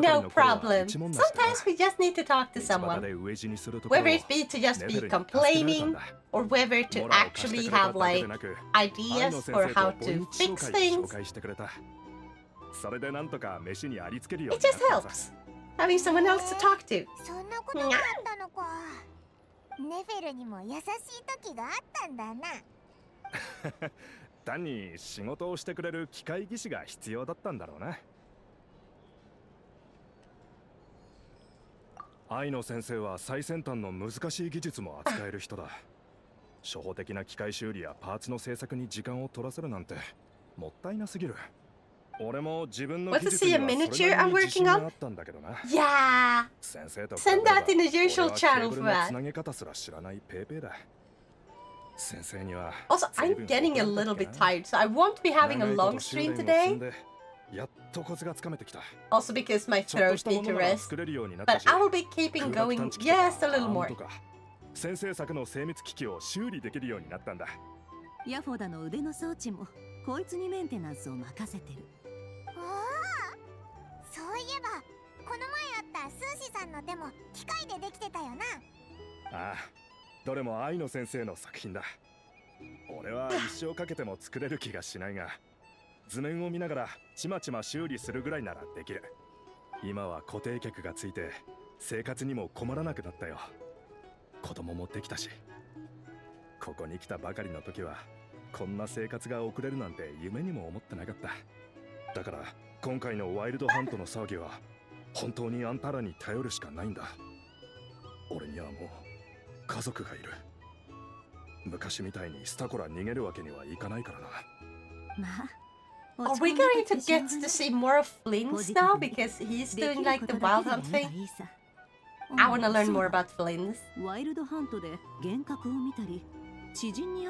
No problem. Sometimes we just need to talk to someone. Whether it be to just be complaining, or whether to actually have like ideas for how to fix things. It just helps having someone else to talk to. そんなことだったのか。ネフェルにも優しい時があったんだな。単に仕事をしてくれる機械技師が必要だったんだろうな。愛の先生は最先端の難しい技術も扱える人だ。初歩的な機械修理やパーツの製作に時間を取らせるなんてもったいなすぎる。俺も自分の技術にはそれなりに自信があったんだけどな。Yeah. 先生と Send that in the usual channel for that. つなげ方すら知らないペーペーだ。先生には Also, I'm getting a little bit tired, so I won't be having a long stream today. やっとコツがつかめてきた。 Also because my throat needs to rest. But I will be keeping going just a little more. 先生作の精密機器を修理できるようになったんだ。ヤフォダの腕の装置もこいつにメンテナンスを任せてる。おお、そういえばこの前あったスーシさんの手も機械でできてたよな。ああ、どれも愛の先生の作品だ。俺は一生かけても作れる気がしないが、図面を見ながらちまちま修理するぐらいならできる。今は固定客がついて生活にも困らなくなったよ。子供もできたし。ここに来たばかりの時はこんな生活が送れるなんて夢にも思ってなかった。だから今回のワイルドハントの騒ぎは本当にあんたらに頼るしかないんだ。俺にはもう家族がいる。昔みたいにスタコラ逃げるわけにはいかないからな。まあ。Are we going to get to see more of Flynn's now? Because he's doing like the wild hunt thing. I want to learn more about Flynn's.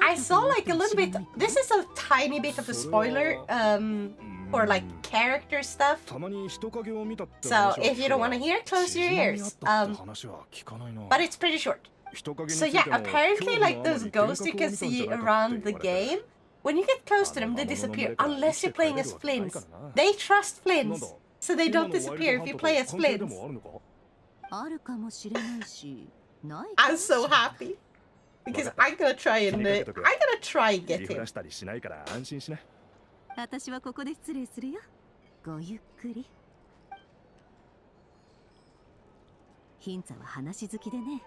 I saw like a little bit. This is a tiny bit of a spoiler for like character stuff. So if you don't want to hear, close your ears. But it's pretty short. So yeah, apparently like those ghosts you can see around the game, when you get close to them, they disappear unless you're playing as Flynn's. They trust Flynn's, so they don't disappear if you play as Flynn's. I'm so happy because I'm gonna try and get him. 私はここで失礼するよ。ごゆっくり。ヒンツァは話好きでね。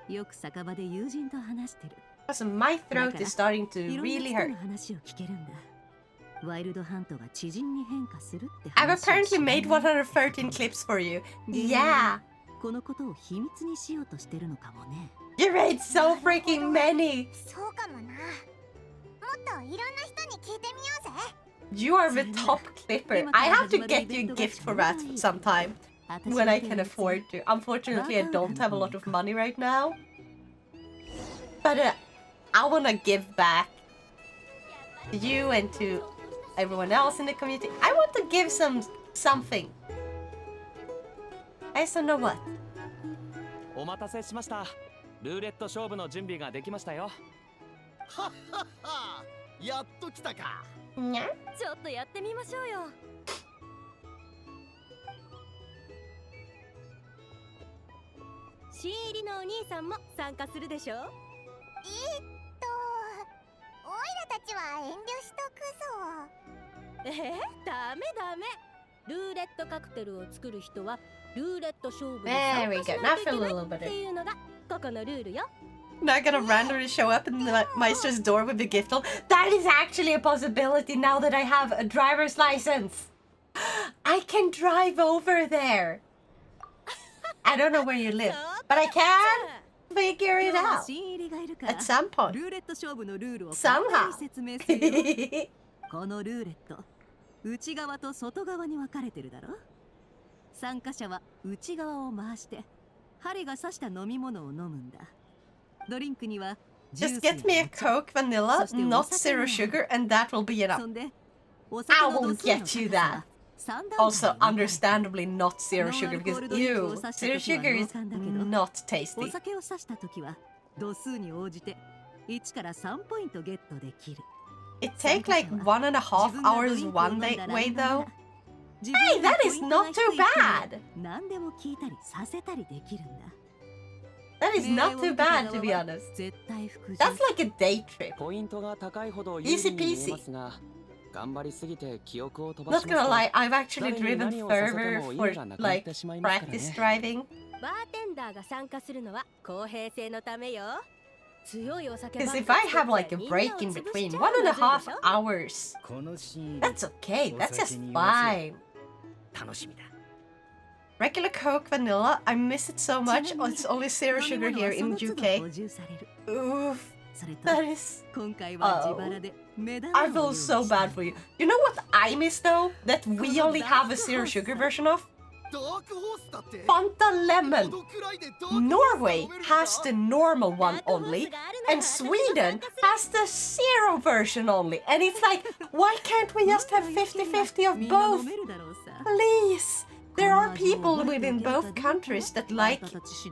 よく酒場で友人と話してる。So my throat is starting to really hurt. 話を聞けるんだ。ワイルドハントが知人に変化するって I've apparently made 113 clips for you. Yeah. このことを秘密にしようとしてるのかもね。You made so freaking many. そうかもな。もっといろんな人に聞いてみようぜ。You are the top clipper. I have to get you a gift for that sometime when I can afford to. Unfortunately, I don't have a lot of money right now. But I want to give back to you and to everyone else in the community. I want to give something. I just don't know what. お待たせしました。ルーレット勝負の準備ができましたよ。はっはっは、やっと来たか。にゃ？ちょっとやってみましょうよ。新入りのお兄さんも参加するでしょ。オイラたちは遠慮しとくぞ。ダメダメ。ルーレットカクテルを作る人はルーレット勝負に There we 参加 go. しない Now と feel い a けない little って better. いうのがここのルールよ。Not gonna randomly show up in the Meister's door with the gift. That is actually a possibility now that I have a driver's license. I can drive over there. I don't know where you live, but I can. figure it out 新入りがいるから at some point. ルーレット勝負のルールを Somehow. 簡単に説明するよこのルーレット内側と外側に分かれてるだろ参加者は内側を回して針が刺した飲み物を飲むんだドリンクには Just get me a Coke vanilla, not zero sugar, and that will be enough. I will get you that. Also, understandably not zero sugar, because ew, zero sugar is not tasty. お酒を刺したときは度数に応じて1から3ポイントゲットできる It takes like 1.5 hours one day way though. Hey, that is not too bad! 何でも聞いたりさせたりできるんだ That is not too bad, to be honest. That's like a day trip. ポイントが高いほど Easy 有利に見え peasy. ますが頑張りすぎて記憶を飛ば Not します gonna と lie, I've actually 誰に driven 何をさせて further も意 for 味がなくなっ like てしまいますから practice ね driving. バーテンダーが参加するのは公平性のためよ強いお酒ば Because っ if か I り作っ have て like a みんなを break in 潰し between, ちゃうのまずいでし 1.5 ょ hours. このシーン That's okay, お that's 酒 just に言わせ fine. 楽しみだ Regular Coke vanilla, I miss it so much. Oh, it's only zero 飲み sugar 物 here はそ in の都度 UK. 補充される Oof, それと that is... 今回は自腹で値段を I 用 feel 意し so た bad for you. You know what I miss though? That we only have a zero sugar version of? ダークホースだって Fanta Lemon. どくらいでダークホースが Norway 飲めるんだ has the normal one only, and Sweden has the zero version only. And it's like, why can't we just have 50-50 of みんな both? 飲めるだろうさ Please! There are people within both countries that like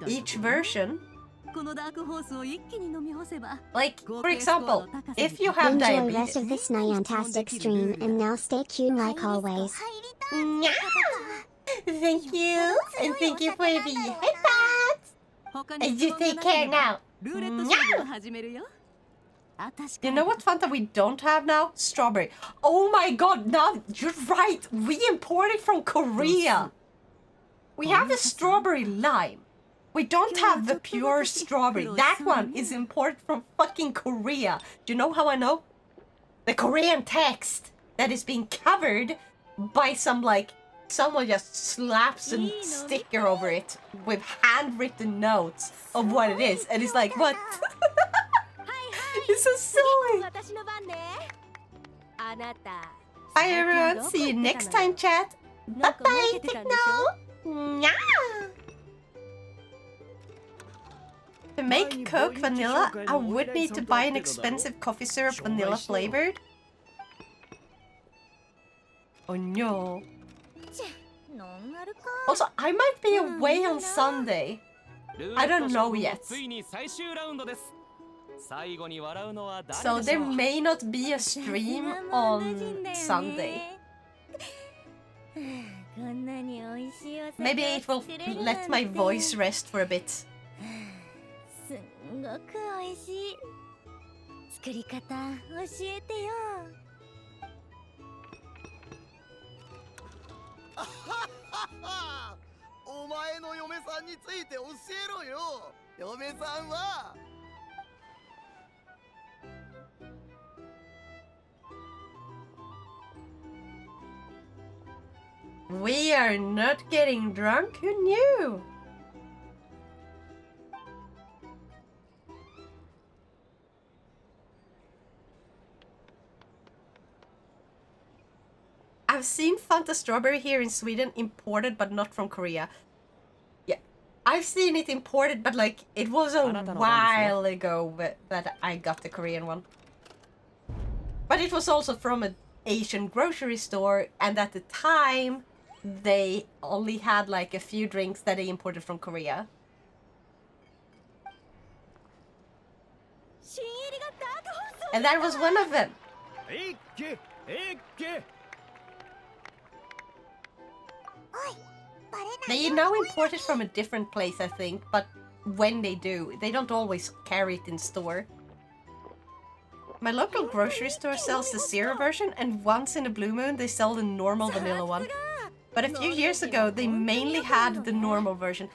each version. このダークホースを一気に飲み干せば Like, for example, if you have Enjoy diabetes... rest of this Niantastic stream and now stay tuned like always. Yeah. Thank you, and thank you for the headbands. 他に And 質 you 問が take な care ければ now. ルーレット勝負を始めるよあ確か You に know what Fanta we don't have now? Strawberry. Oh my god, now you're right. We imported from Korea. We have a strawberry lime. We don't have the pure strawberry. That one is imported from fucking Korea. Do you know how I know? The Korean text that is being covered by some like someone just slaps a sticker over it with handwritten notes of what it is, and it's like, what? It's so silly. 私の番ねあなた Bye everyone. See you next time, chat. なんか Bye 儲け bye, てたんでしょ Techno. To make Coke vanilla, I would need to buy an expensive coffee syrup vanilla flavored. Oh no. ノンアルか Also, I might be away on Sunday. I don't know yet. ついに最終ラウンドです最後に笑うのは誰 So でし there ょう may not be a stream on Sunday. こんなに美味しいお酒 Maybe it will let my voice rest for a bit. すんごく美味しい作り方教えてよお前の嫁さんについて教えろよ嫁さんは We are not getting drunk? Who knew? I've seen Fanta Strawberry here in Sweden, imported but not from Korea. Yeah, I've seen it imported, but like, it was a while ago that I got the Korean one. But it was also from an Asian grocery store, and at the time, they only had like a few drinks that they imported from Korea. 新入りがダークホース And that was one of them. えっけえっけ They now import it from a different place, I think, but when they do, they don't always carry it in store. My local grocery store sells the zero version, and once in a blue moon they sell the normal vanilla one. But a few years ago, they mainly had the normal version.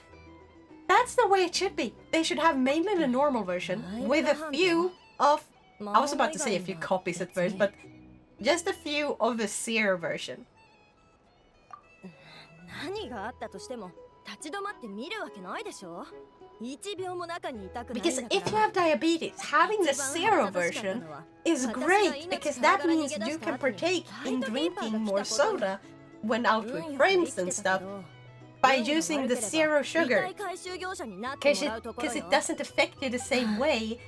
That's the way it should be. They should have mainly the normal version, with a few of... I was about to say a few copies at first, but just a few of the zero version. 何があったとしても Because if you have diabetes, having the zero version is great because that means you can partake in drinking more soda when out with friends and stuff by using the zero sugar. Because it doesn't affect you the same way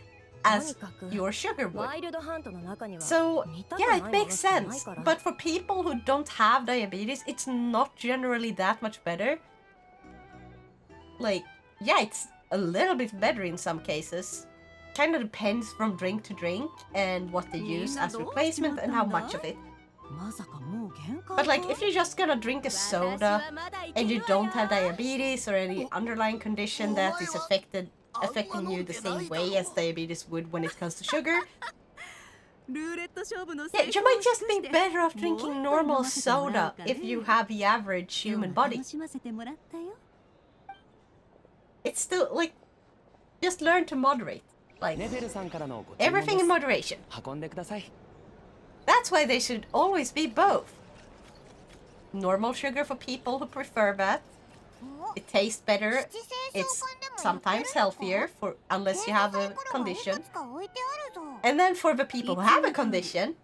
as your sugar would. So, yeah, it makes sense. But for people who don't have diabetes, it's not generally that much better. Like, yeah, it's a little bit better in some cases. Kind of depends from drink to drink and what they use as replacement and how much of it. But like, if you're just gonna drink a soda and you don't have diabetes or any underlying condition that is affecting you the same way as diabetes would when it comes to sugar, yeah, you might just be better off drinking normal soda if you have the average human body. It's still, like, just learn to moderate. Like, everything in moderation. That's why they should always be both. Normal sugar for people who prefer that. It tastes better. It's sometimes healthier for unless you have a condition. And then for the people who have a condition,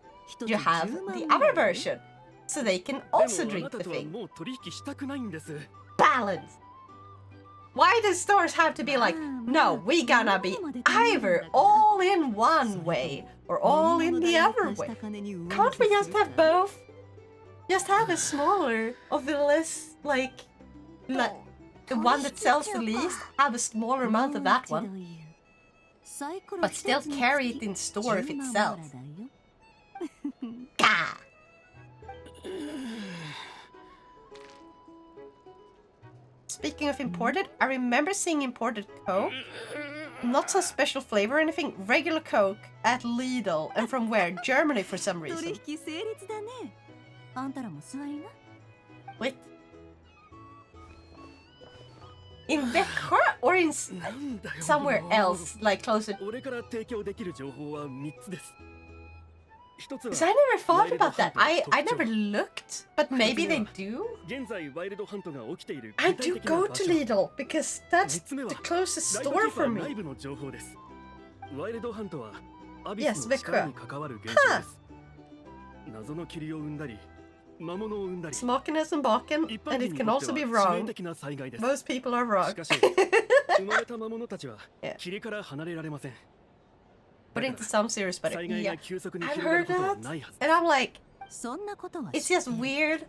you have the other version. So they can also drink the thing. Balance. Why do stores have to be like, no, we gonna be either all in one way or all in the other way? Can't we just have both? Just have a smaller of the less, like the one that sells the least, have a smaller amount of that one. But still carry it in store if it sells. Gah! Speaking of imported, I remember seeing imported Coke. Not some special flavor or anything, regular Coke at Lidl. And from where? Germany for some reason. Wait. In Växjö or in somewhere else, like closer? Because I never thought about that. I never looked, but maybe they do. I do go to Lidl because that's the closest store for me. Yes, Växjö. Huh. Smaken is baken, and it can also be wrong. Most people are wrong. Yeah. But into some serious better. Yeah. I've heard that, and I'm like, it's just weird.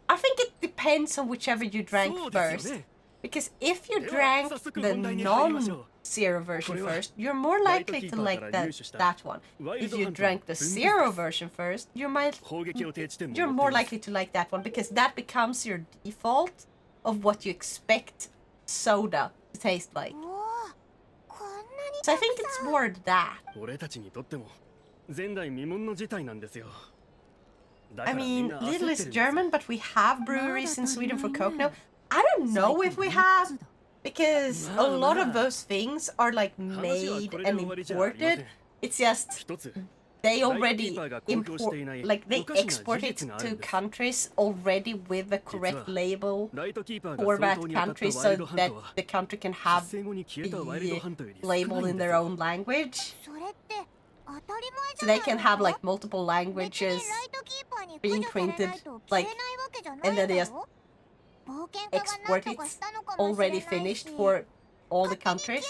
I think it depends on whichever you drank first. Because if you drank the non-zero version first, you're more likely to like that one. If you drank the zero version first, you're more likely to like that one because that becomes your default of what you expect soda to taste like. So I think it's more that. I mean, Lidl is German, but we have breweries in Sweden for Coke now. I don't know if we have, because a lot of those things are like made and imported. It's just they already they export it to countries already with the correct label for that country, so that the country can have the label in their own language. So they can have like multiple languages being printed, like, and then they just export it already finished for all the countries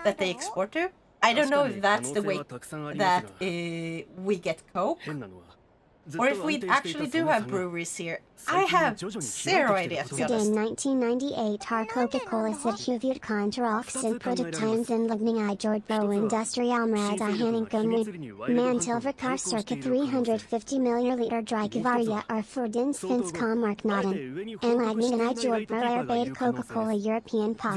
that they export to. I don't know if that's the way that we get Coke, or if we actually do have breweries here. I have zero idea, to be honest. In 1998 har Coca-Cola sitt huvudkontor sin produktions inläggning I Jordbro Industrialområde Henninkum man tillverkar cirka 350 milliliter dryck varje år för den svenska marknaden. Anläggningen I Jordbro erbjuder Coca-Cola European Pop.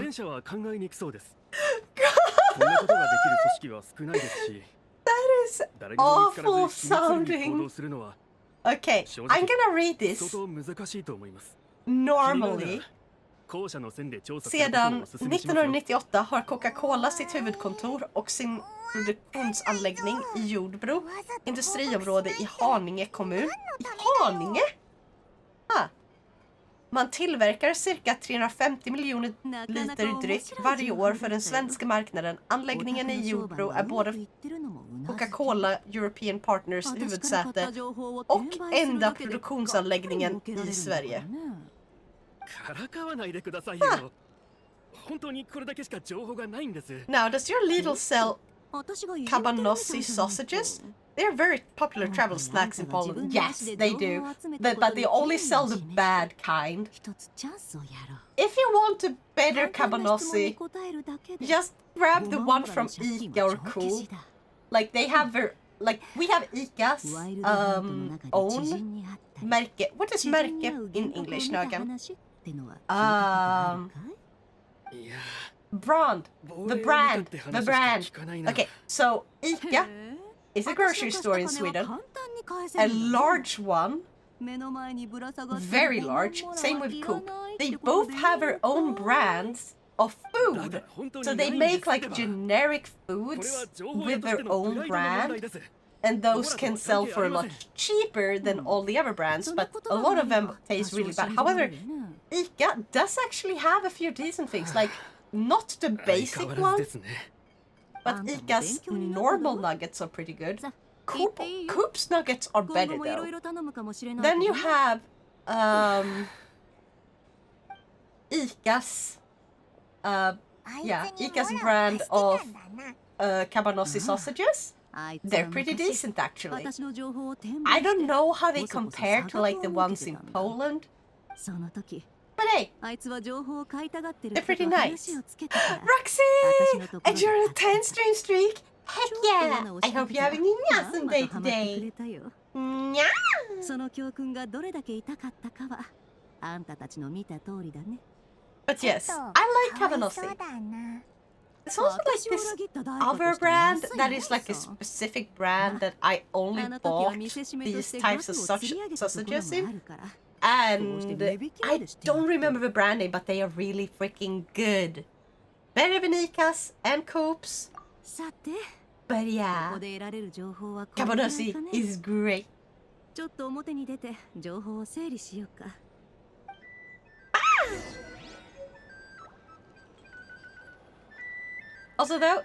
That is awful sounding. Okay, I'm gonna read this. Normally, sedan 1998 har Coca-Cola sitt huvudkontor och sin produktionsanläggning i Jordbro, industriområde i Haninge kommun. I Haninge? Man tillverkar cirka 350 miljoner liter dryck varje år för den svenska marknaden. Anläggningen i Jordbro är både Coca-Cola European Partners huvudsäte och enda produktionsanläggningen i Sverige. Now, does your Lidl sell cabanossi sausages? They're very popular travel snacks in Poland. Yes, they do. But they only sell the bad kind. If you want a better cabanossi, just grab the one from Ica or Coop. Like they have like we have Ica's own märke. What is märke in English now again? Brand. The brand. Okay, so Ica is a grocery store in Sweden. A large one. Very large. Same with Coop. They both have their own brands of food. So they make like generic foods with their own brand. And those can sell for a lot cheaper than all the other brands, but a lot of them taste really bad. However, Ica does actually have a few decent things, like not the basic ones, but Ica's normal nuggets are pretty good. Coop's nuggets are better though. Then you have Ica's Ica's brand of cabanossi sausages. They're pretty decent actually. I don't know how they compare to like the ones in Poland. But hey, they're pretty nice. Roxy! And you're on a 10-stream streak? Heck yeah! I hope you're having an awesome day today. Nya! But yes, I like cabanossi. It's also like this other brand that is like a specific brand that I only bought these types of sausages in. And I don't remember the brand name, but they are really freaking good. Better than Ica's and Coop's. But yeah, cabanossi is great. Also though,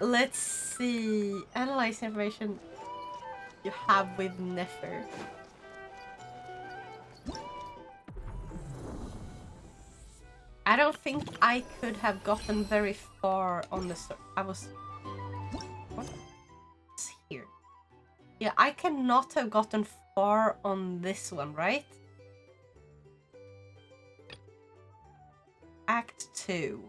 let's see, analyze information you have with Nefer. I don't think I could have gotten very far on the what's here? Yeah, I cannot have gotten far on this one, right? Act 2.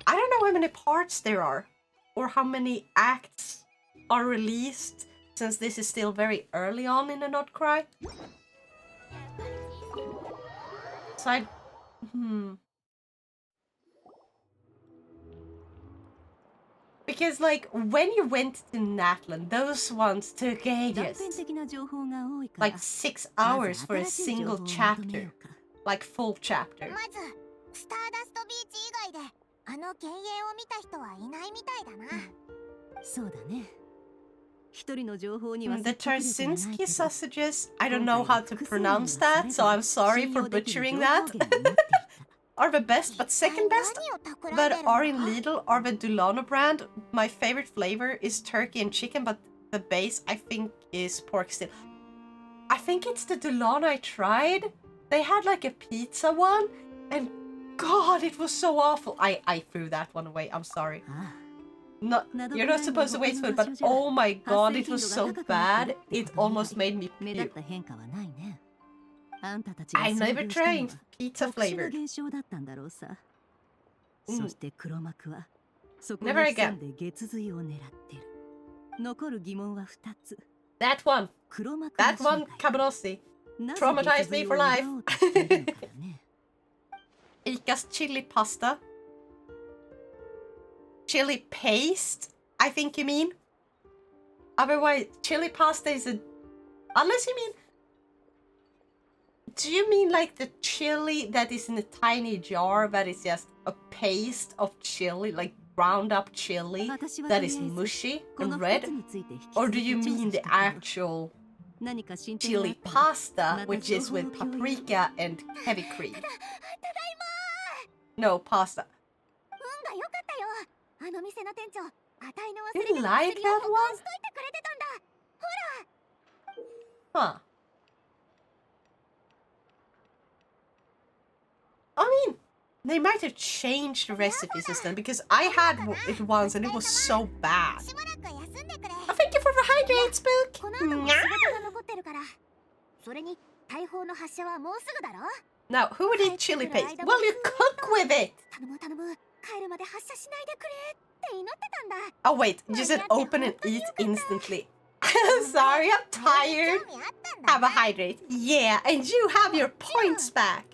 I don't know how many parts there are, or how many acts are released, since this is still very early on in the Not Cry. So because like when you went to Natland, those ones took ages. Like 6 hours for a single chapter. Like full chapter. The Tarzinski sausages, I don't know how to pronounce that, so I'm sorry for butchering that. Are the best, but second best, but are in Lidl, are the Dulano brand. My favorite flavor is turkey and chicken, but the base I think is pork still. I think it's the Dulano I tried. They had like a pizza one, and God, it was so awful. I threw that one away, I'm sorry. No, you're not supposed to waste food, but oh my God, it was so bad, it almost made me puke. I never tried pizza flavored. Never again. That one cabanossi traumatized me for life. Ica's chili pasta. Chili paste, I think you mean. Otherwise, chili pasta is a... Unless you mean... Do you mean like the chili that is in a tiny jar that is just a paste of chili, like ground up chili that is mushy and red? Or do you mean the actual chili pasta, which is with paprika and heavy cream. No, pasta. You like that one? Huh. I mean, they might have changed the recipes instead, because I had it once and it was so bad. Oh, thank you for the hydrate, Spook! Now, who would eat chili paste? Well, you cook with it! Oh wait, you said open and eat instantly. Sorry, I'm tired. Have a hydrate. Yeah, and you have your points back.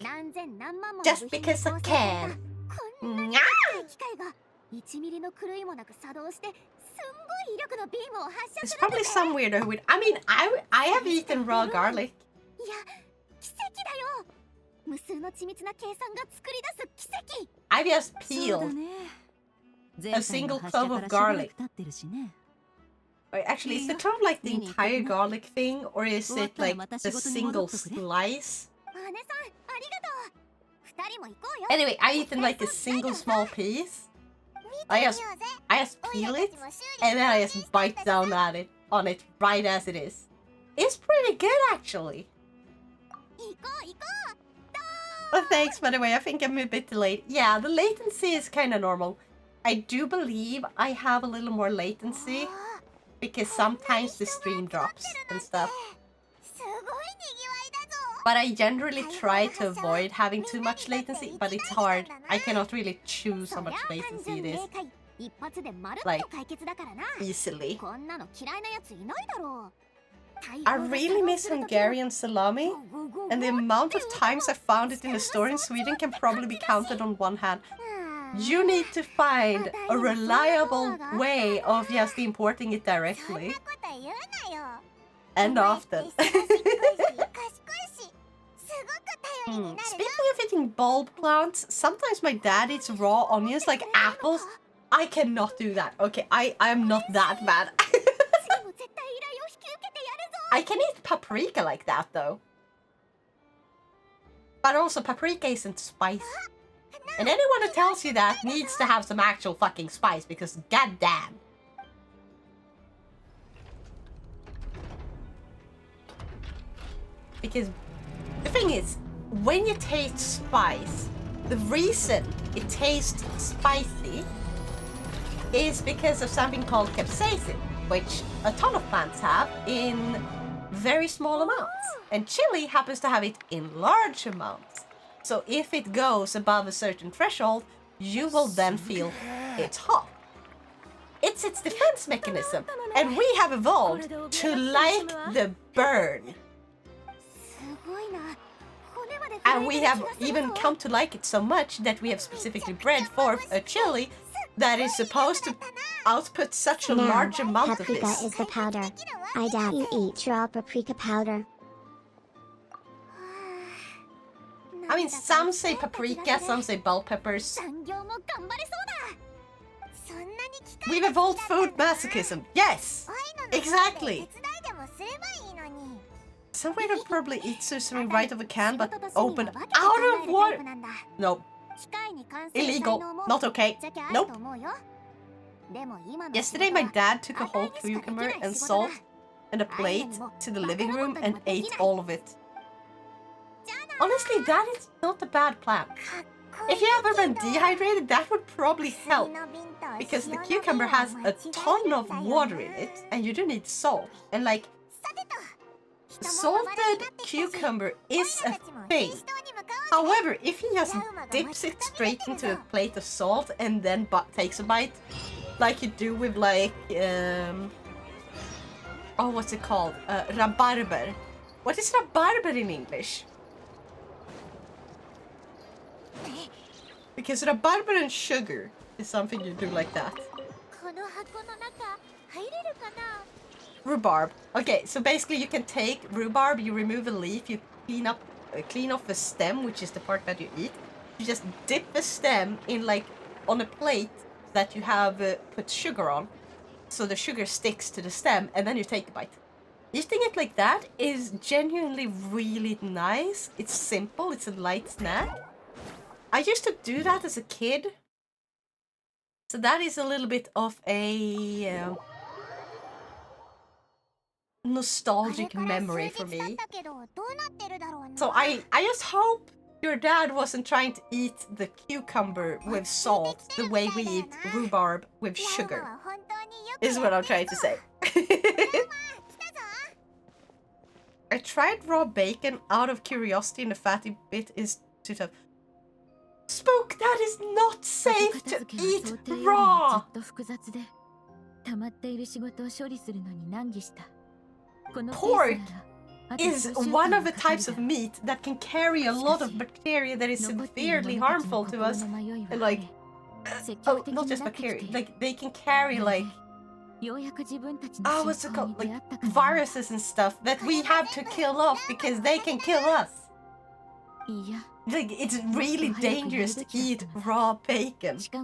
Just because I can. There's probably some weirdo who would... I mean, I have eaten raw garlic. I've just peeled a single clove of garlic. Wait, actually, is the clove like the entire garlic thing, or is it like the single slice? Anyway, I eaten like a single small piece. I just peel it, and then I just bite down at on it right as it is. It's pretty good, actually. Oh, thanks, by the way. I think I'm a bit delayed. Yeah, the latency is kind of normal. I do believe I have a little more latency, because sometimes the stream drops and stuff. But I generally try to avoid having too much latency, but it's hard. I cannot really choose how much latency it is. Like, easily. I really miss Hungarian salami, and the amount of times I found it in a store in Sweden can probably be counted on one hand. You need to find a reliable way of just importing it directly. And often. Speaking of eating bulb plants, sometimes my dad eats raw onions like apples. I cannot do that. Okay, I am not that bad. I can eat paprika like that though. But also paprika isn't spicy. And anyone who tells you that needs to have some actual fucking spice, because goddamn. Because the thing is, when you taste spice, the reason it tastes spicy is because of something called capsaicin, which a ton of plants have in very small amounts. And chili happens to have it in large amounts. So if it goes above a certain threshold, you will then feel it's hot. It's its defense mechanism, and we have evolved to like the burn. And we have even come to like it so much that we have specifically bred forth a chili that is supposed to output such a large amount of this. Paprika is the powder. I doubt you eat raw paprika powder. I mean, some say paprika, some say bell peppers. We've evolved food masochism. Yes! Exactly! Somewhere to probably eat sesame right off a can, but open out of water. Nope. Illegal. Not okay. Nope. Yesterday my dad took a whole cucumber and salt and a plate to the living room and ate all of it. Honestly, that is not a bad plan. If you ever been dehydrated, that would probably help. Because the cucumber has a ton of water in it, and you do need salt. And like, salted cucumber is a thing. However, if he just dips it straight into a plate of salt and then takes a bite, like you do with like, oh, what's it called? Rabarber. What is rabarber in English? Because rabarber and sugar is something you do like that. Rhubarb. Okay, so basically you can take rhubarb, you remove a leaf, you clean off the stem, which is the part that you eat. You just dip the stem in like on a plate that you have put sugar on, so the sugar sticks to the stem, and then you take a bite. eating it like that is genuinely really nice. It's simple, it's a light snack. I used to do that as a kid. So that is a little bit of a nostalgic memory for me. So I just hope your dad wasn't trying to eat the cucumber with salt the way we eat rhubarb with sugar. Is what I'm trying to say. I tried raw bacon out of curiosity and the fatty bit is too tough. Spook, that is not safe to eat raw! Pork is one of the types of meat that can carry a lot of bacteria that is severely harmful to us. And like, oh, not just bacteria, like they can carry like, what's it called? Like viruses and stuff that we have to kill off because they can kill us. Like, it's really dangerous to eat raw bacon. They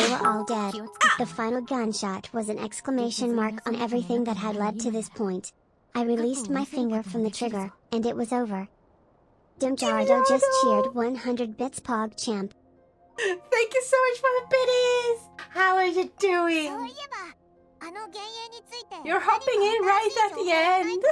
were all dead. The final gunshot was an exclamation mark on everything that had led to this point. I released my finger from the trigger, and it was over. Dimjardo just cheered 100 bits Pog Champ. Thank you so much for the biddies! How are you doing? You're hopping in right at the end.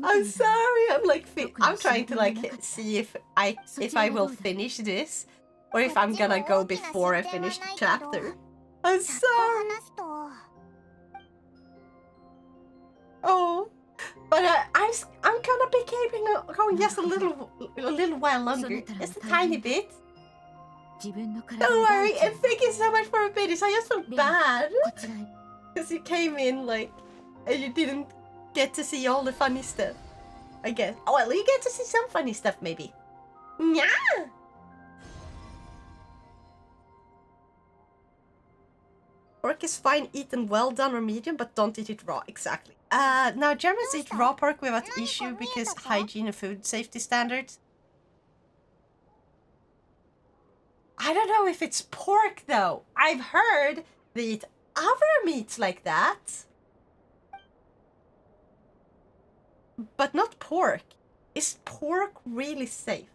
I'm sorry. I'm like, I'm trying to like see if I will finish this, or if I'm gonna go before I finish the chapter. I'm sorry. Oh, but I'm gonna be keeping going just a little while longer, just a tiny bit. Don't worry, and thank you so much for a bit. I just felt bad because you came in like and you didn't get to see all the funny stuff. I guess. Oh, well, you get to see some funny stuff maybe. Yeah. Pork is fine eaten well done or medium, but don't eat it raw. Exactly. Now Germans eat raw pork without issue because hygiene and food safety standards. I don't know if it's pork though. I've heard they eat other meats like that. But not pork. Is pork really safe?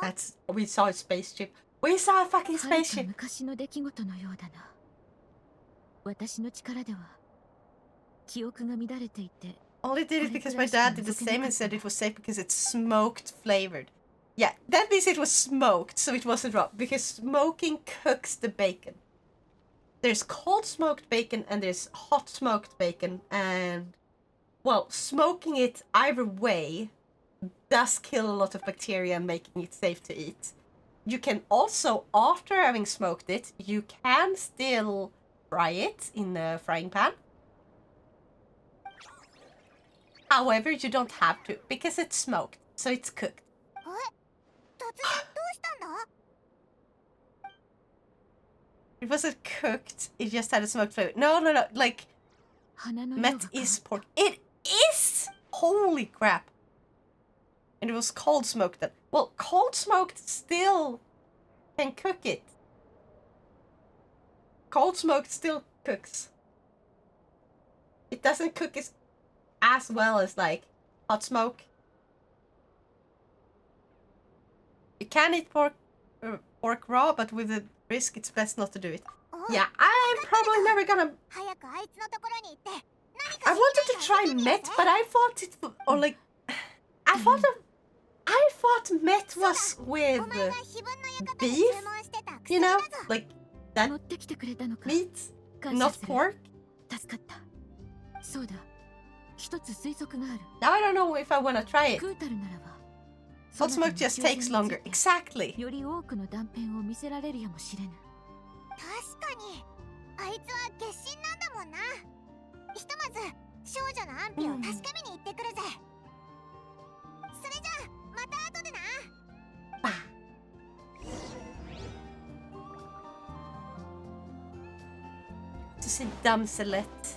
That's... we saw a spaceship. We saw a fucking spaceship! Only did it because my dad did the same and said it was safe because it's smoked flavored. Yeah, that means it was smoked, so it wasn't raw. Because smoking cooks the bacon. There's cold smoked bacon and there's hot smoked bacon. And, well, smoking it either way does kill a lot of bacteria, making it safe to eat. You can also, after having smoked it, you can still fry it in a frying pan. However, you don't have to, because it's smoked, so it's cooked. It wasn't cooked, it just had a smoked flavor. No, like, met is pork. It is! Holy crap. And it was cold smoked then. Well, cold smoked still can cook it. Cold smoked still cooks. It doesn't cook as well as like hot smoke. You can eat pork raw, but with the risk, it's best not to do it. Yeah, I'm probably never gonna... I wanted to try met, but I thought it... or like... I thought met was with beef, you know? Like, that meat, not pork. Now I don't know if I want to try it. Hot smoke just takes longer. Exactly. To see Damselet.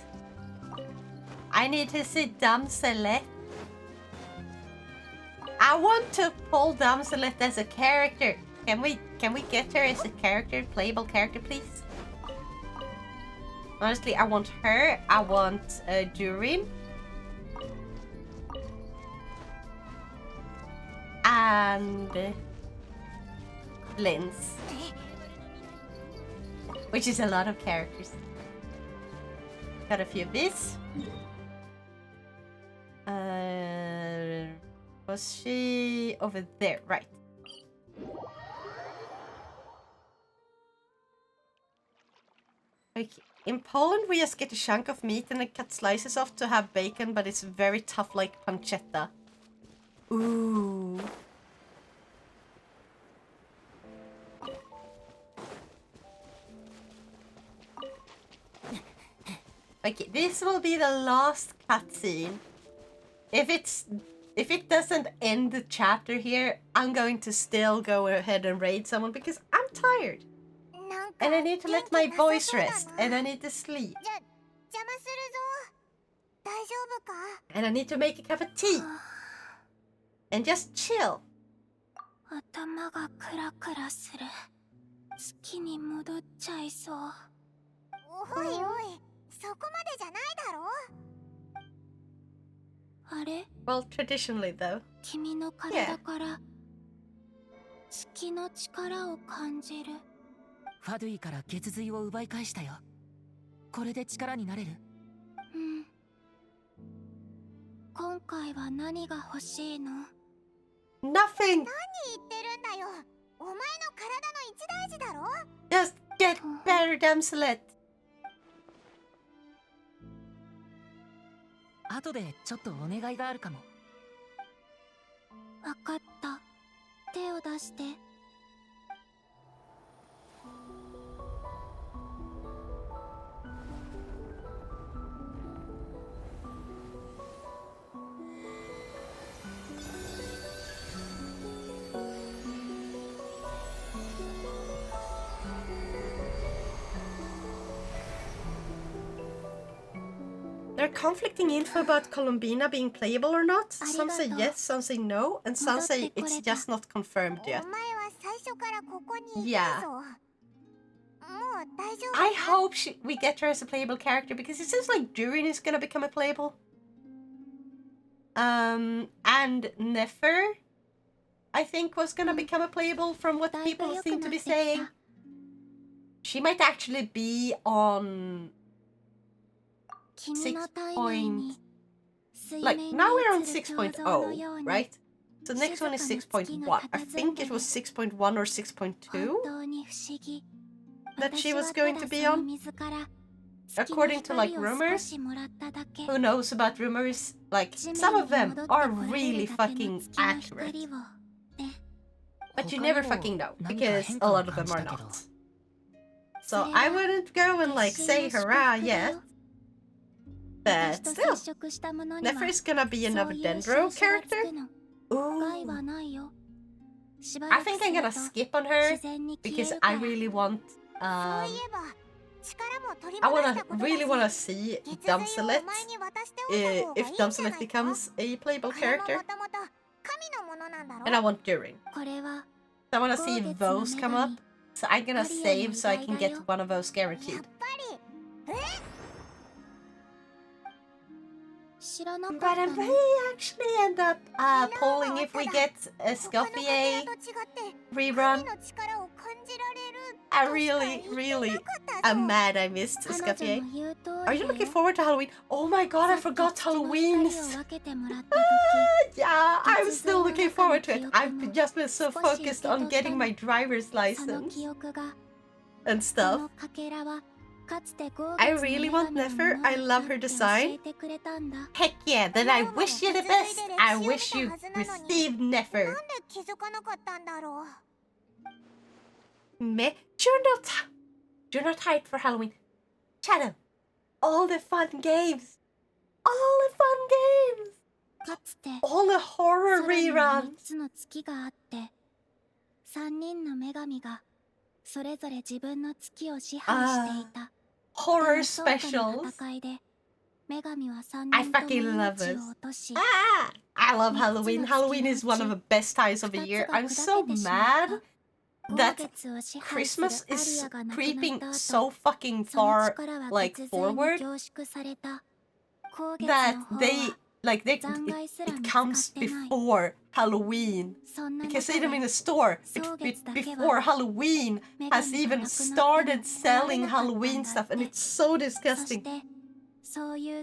I need to see Damselet. I want to pull Damselet as a character. Can we get her as a character, playable character, please? Honestly, I want her. I want Durin. And Linz. Which is a lot of characters. Got a few of these. Was she over there? Right. Okay. In Poland, we just get a chunk of meat and then cut slices off to have bacon, but it's very tough like pancetta. Ooh. Okay, this will be the last cutscene. If it doesn't end the chapter here, I'm going to still go ahead and raid someone because I'm tired. And I need to let my voice rest. And I need to sleep. And I need to make a cup of tea. And just chill. 頭がクラクラする。月に戻っちゃいそう。おいおい、そこまでじゃないだろ。あれ？ Well, traditionally though. 君の体から月の力を感じる。ファドゥイから血髄を奪い返したよ。これで力になれる？うん。今回は何が欲しいの？ Nothing! 何言ってるんだよ。お前の体の一大事だろ。 Just get better, Damselet. 後でちょっとお願いがあるかも。わかった。手を出して。There are conflicting info about Columbina being playable or not. Some say yes, some say no, and some say it's just not confirmed yet. Yeah. I hope we get her as a playable character because it seems like Durin is gonna become a playable. And Nefer, I think, was gonna become a playable from what people seem to be saying. She might actually be on 6 point... Like, now we're on 6.0, right? So next one is 6.1. I think it was 6.1 or 6.2 that she was going to be on. According to, like, rumors. Who knows about rumors? Like, some of them are really fucking accurate. But you never fucking know, because a lot of them are not. So I wouldn't go and, like, say hurrah yet. But still, Nefer is gonna be another Dendro character. Ooh. I think I'm gonna skip on her because I really want really wanna see Damselet if Damselet becomes a playable character. And I want Durin. I wanna see those come up. So I'm gonna save so I can get one of those guaranteed. But I may actually end up polling if we get a Scoffier rerun. I really am mad I missed Scoffier. Are you looking forward to Halloween? Oh my god, I forgot Halloween! Yeah, I'm still looking forward to it. I've just been so focused on getting my driver's license and stuff. I really want Nefer. I love her design. Heck yeah, then I wish you the best. I wish you received Nefer. Meh, you're not hyped for Halloween. Shadow, all the fun games. All the fun games. All the horror reruns. Horror specials. I fucking love it. I love Halloween. Halloween is one of the best times of the year. I'm so mad that Christmas is creeping so fucking far, like, forward that it comes before Halloween. You can see them in the store before Halloween has even started selling Halloween stuff, and it's so disgusting.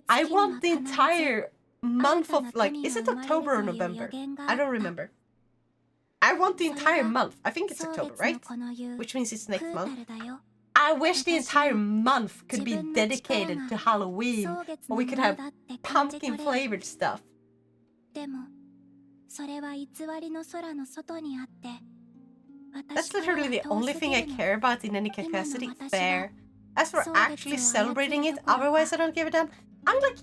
I want the entire month of, like, is it October or November? I don't remember. I want the entire month. I think it's October, right? Which means it's next month. I wish the entire month could be dedicated to Halloween, or we could have pumpkin flavored stuff. That's literally the only thing I care about in any capacity. Fair. As for actually celebrating it, otherwise I don't give a damn. I'm like,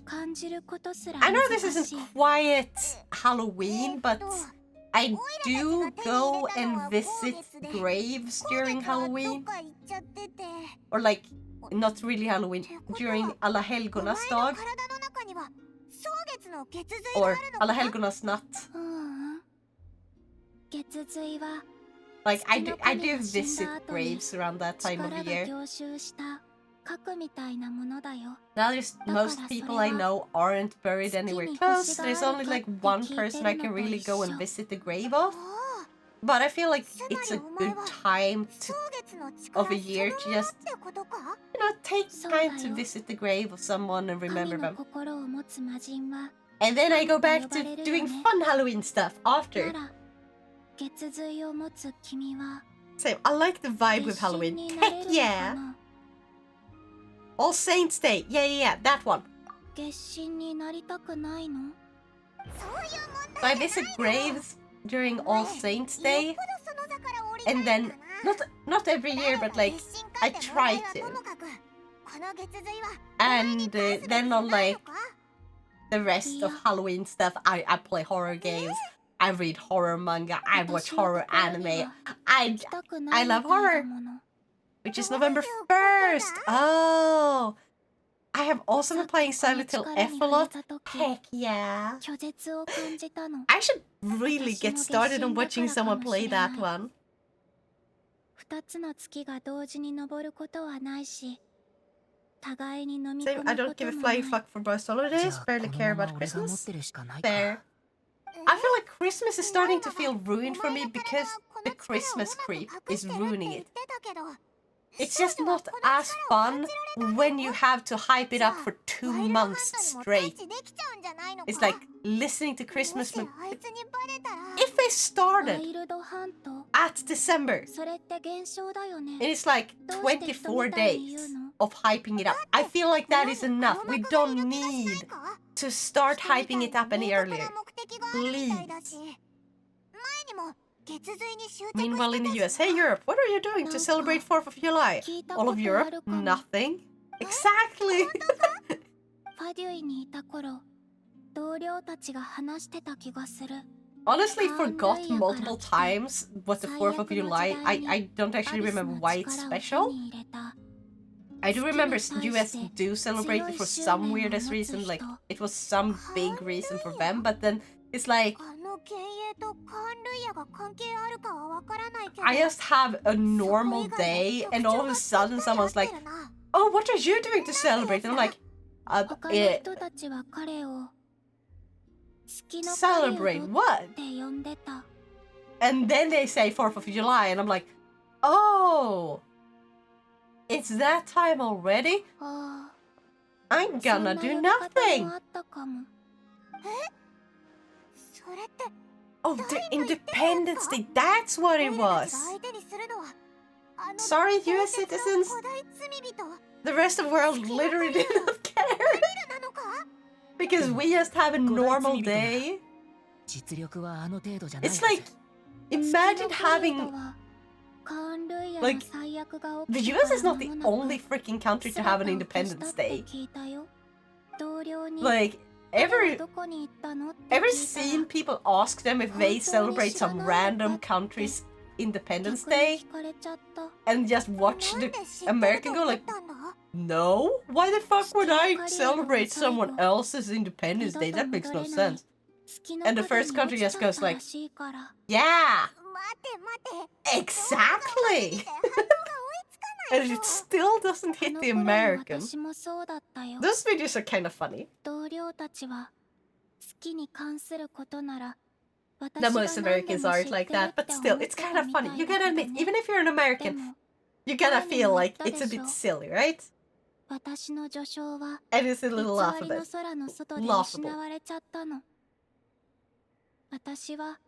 I know this isn't quiet Halloween, but I do go and visit graves during Halloween. Or like, not really Halloween, during Alla helgonas dag. Or Alla helgonas natt. Like, I do visit graves around that time of year. Now most people I know aren't buried anywhere close. There's only like one person I can really go and visit the grave of. But I feel like it's a good time of a year to just, you know, take time to visit the grave of someone and remember them. And then I go back to doing fun Halloween stuff after. Same, I like the vibe with Halloween. Heck yeah! All Saints Day, yeah, that one. So I visit graves during All Saints Day, and then not every year, but like I try to. And then on like the rest of Halloween stuff, I play horror games, I read horror manga, I watch horror anime. I love horror. Which is November 1st. Oh, I have also been playing Silent Hill F a lot. Heck yeah. I should really get started on watching someone play that one. Same, I don't give a flying fuck for most holidays, barely care about Christmas. Fair. I feel like Christmas is starting to feel ruined for me because the Christmas creep is ruining it. It's just not as fun when you have to hype it up for 2 months straight. It's like listening to Christmas. If they started at December, and it's like 24 days of hyping it up, I feel like that is enough. We don't need to start hyping it up any earlier. Please. Meanwhile in the US, hey Europe, what are you doing to celebrate 4th of July? All of Europe? Nothing. Exactly! Honestly forgot multiple times what the 4th of July, I don't actually remember why it's special. I do remember US do celebrate it for some weirdest reason, like it was some big reason for them, but then it's like I just have a normal day and all of a sudden someone's like, oh, what are you doing to celebrate? And I'm like, celebrate what? And then they say 4th of July and I'm like, oh, it's that time already? I'm gonna do nothing. Oh, the Independence Day, that's what it was. Sorry, US citizens. The rest of the world literally did not care. Because we just have a normal day. It's like, imagine having... Like, the US is not the only freaking country to have an Independence Day. Like, ever seen people ask them if they celebrate some random country's Independence Day? And just watch the American go like, no? Why the fuck would I celebrate someone else's Independence Day? That makes no sense. And the first country just goes like, yeah, Exactly! And it still doesn't hit the American. Those videos are kind of funny. Now most Americans aren't like that, but still, it's kind of funny. You gotta admit, even if you're an American, you gotta feel like it's a bit silly, right? And it's a little laughable. 私は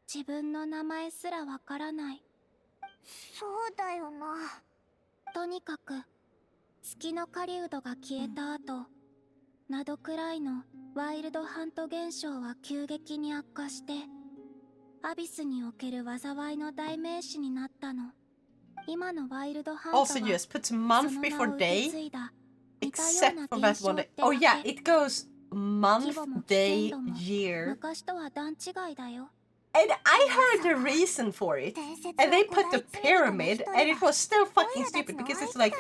自分の名前すらわからない。そうだよな。とにかく月の狩人が消えた後、などくらいのワイルドハント現象は急激に悪化して、アビスにおける災いの代名詞になったの。今のワイルドハントは Also, yes, put month before day, except for that one day. Oh yeah, it goes month, day, year. And I heard the reason for it. And they put the pyramid, and it was still fucking stupid because it's like,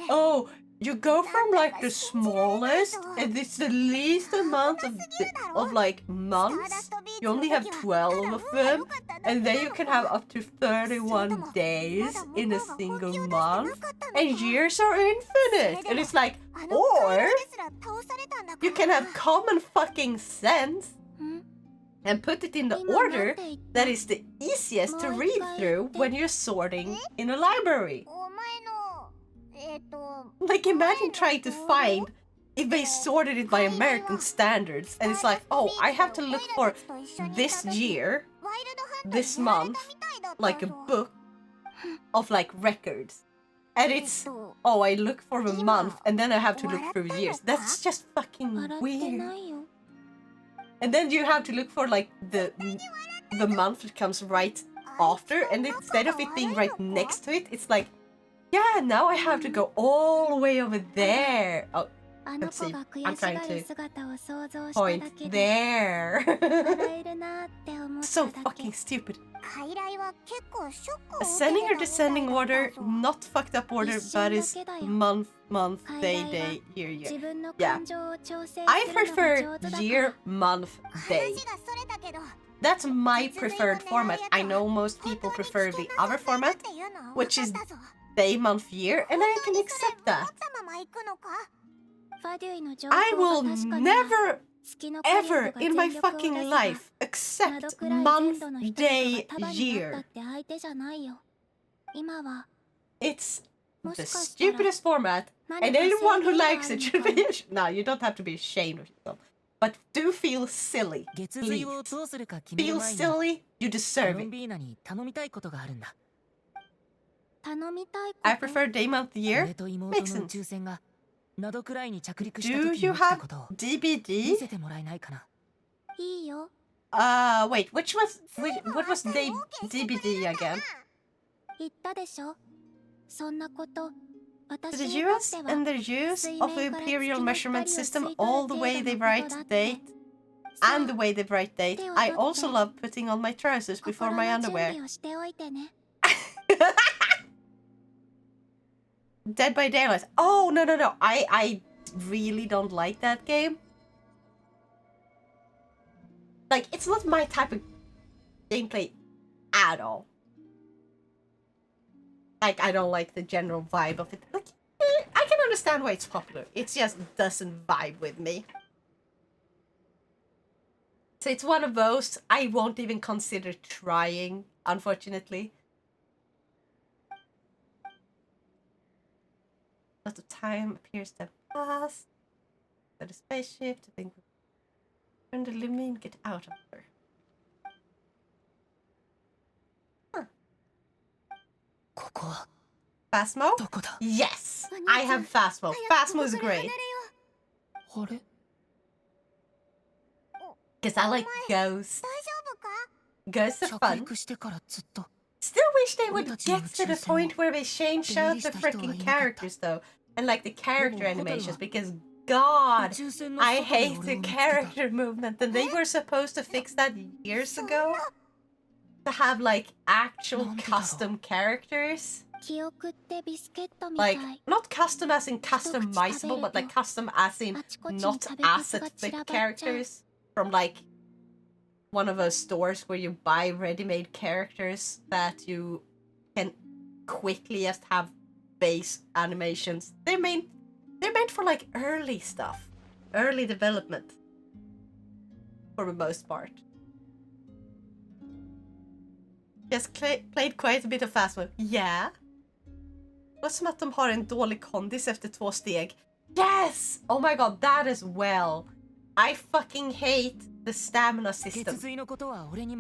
oh, you go from like the smallest, and it's the least amount of like months. You only have 12 of them, and then you can have up to 31 days in a single month, and years are infinite. And it's like, or you can have common fucking sense and put it in the order that is the easiest to read through when you're sorting in a library. Like, imagine trying to find if they sorted it by American standards, and it's like, oh, I have to look for this year, this month, like a book of like records. And it's, oh, I look for a month, and then I have to look through years. That's just fucking weird. And then you have to look for like the month that comes right after, and instead of it being right next to it, it's like, yeah, now I have to go all the way over there. Oh, let's see. I'm trying to point there. So fucking stupid. Ascending or descending order, not fucked up order, but is month, day, year. Yeah. I prefer year, month, day. That's my preferred format. I know most people prefer the other format, which is day, month, year, and I can accept that. I will never, ever in my fucking life accept month, day, year. It's the stupidest format, and anyone who likes it should be... No, you don't have to be ashamed of yourself. But do feel silly, please. Feel silly, you deserve it. I prefer day, month, year. Makes sense. Do you have DBD? Wait, what was DBD again? The US and the use of the imperial measurement system, all the way they write date, and the way they write date. I also love putting on my trousers before my underwear. Dead by Daylight. Oh, no. I really don't like that game. Like, it's not my type of gameplay at all. Like, I don't like the general vibe of it. Like, I can understand why it's popular. It just doesn't vibe with me. So it's one of those I won't even consider trying, unfortunately. A lot of time appears to have passed. Got a spaceship to think. Turn the limousine, get out of there. Huh. Phasmo? Yes! I have Phasmo. Phasmo is great. Because I like ghosts. Ghosts are fun. Still wish they would get to the point where they change out the freaking characters though. And like the character animations, because God, I hate the character movement, and they were supposed to fix that years ago. To have like actual custom characters. Like, not custom as in customizable, but like custom as in not asset fit characters from like one of those stores where you buy ready-made characters that you can quickly just have base animations. They're meant for like early stuff, early development, for the most part. Yes, played quite a bit of fast mode. Yeah. Vad som att de har en dålig kondis efter 2 steg. Yes! Oh my god, that as well. I fucking hate the stamina system.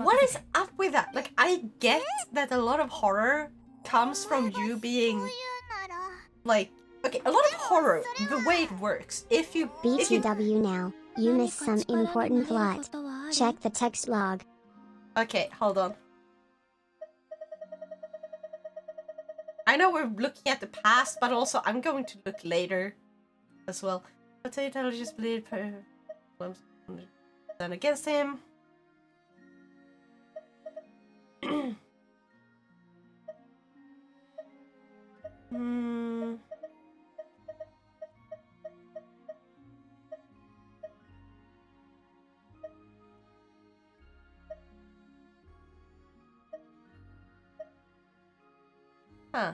What is up with that? Like, I get that a lot of horror comes from you being like, okay, a lot of horror, the way it works, if you BTW now, you missed some important plot. Check the text log. Okay, hold on. I know we're looking at the past, but also I'm going to look later as well. But they just believe then against him. Huh.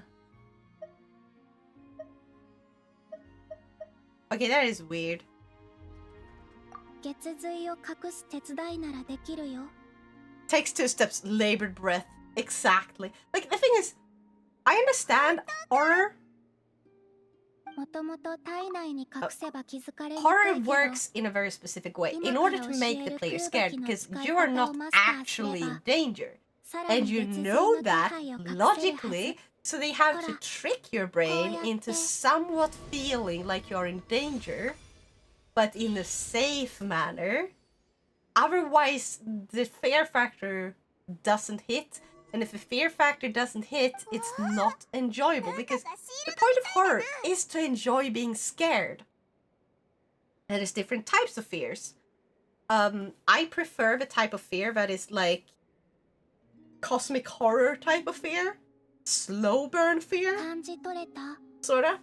Okay, that is weird. Takes 2 steps, labored breath. Exactly. Like, the thing is, I understand horror. Horror works in a very specific way in order to make the player scared, because you are not actually in danger. And you know that logically, so they have to trick your brain into somewhat feeling like you're in danger, but in a safe manner. Otherwise, the fear factor doesn't hit. And if the fear factor doesn't hit, it's not enjoyable, because the point of horror is to enjoy being scared. And there's different types of fears. I prefer the type of fear that is like cosmic horror type of fear. Slow burn fear. Sorta.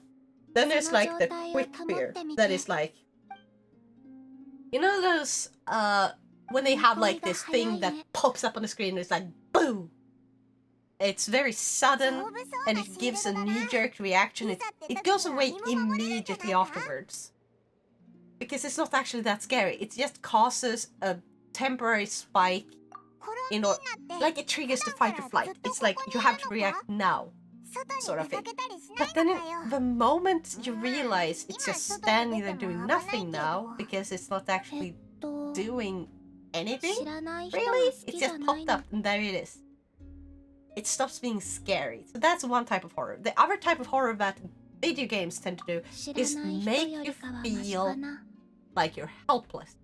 Then there's like the quick fear that is like, you know those when they have like this thing that pops up on the screen and it's like boom. It's very sudden and it gives a knee-jerk reaction. It goes away immediately afterwards. Because it's not actually that scary. It just causes a temporary spike in order, like it triggers the fight or flight. It's like you have to react now, sort of thing. But then the moment you realize it's just standing there doing nothing now, because it's not actually doing anything, really? It just popped up and there it is. It stops being scary. So that's one type of horror. The other type of horror that video games tend to do is make you feel like you're helpless.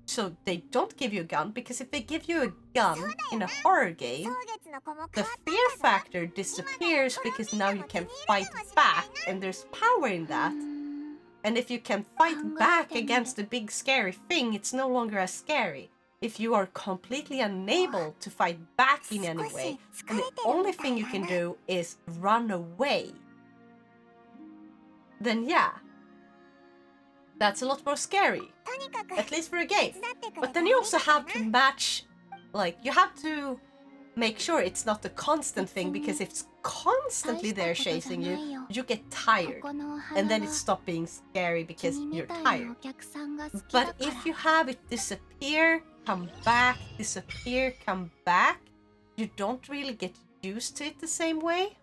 So they don't give you a gun, because if they give you a gun in a horror game, the fear factor disappears because now you can fight back and there's power in that. And if you can fight back against a big scary thing, it's no longer as scary. If you are completely unable to fight back in any way, and the only thing you can do is run away, then yeah, that's a lot more scary. At least for a game. But then you also have to match, like, you have to make sure it's not a constant thing, because if it's constantly there chasing you, you get tired. And then it stops being scary because you're tired. But if you have it disappear, come back, disappear, come back, you don't really get used to it the same way.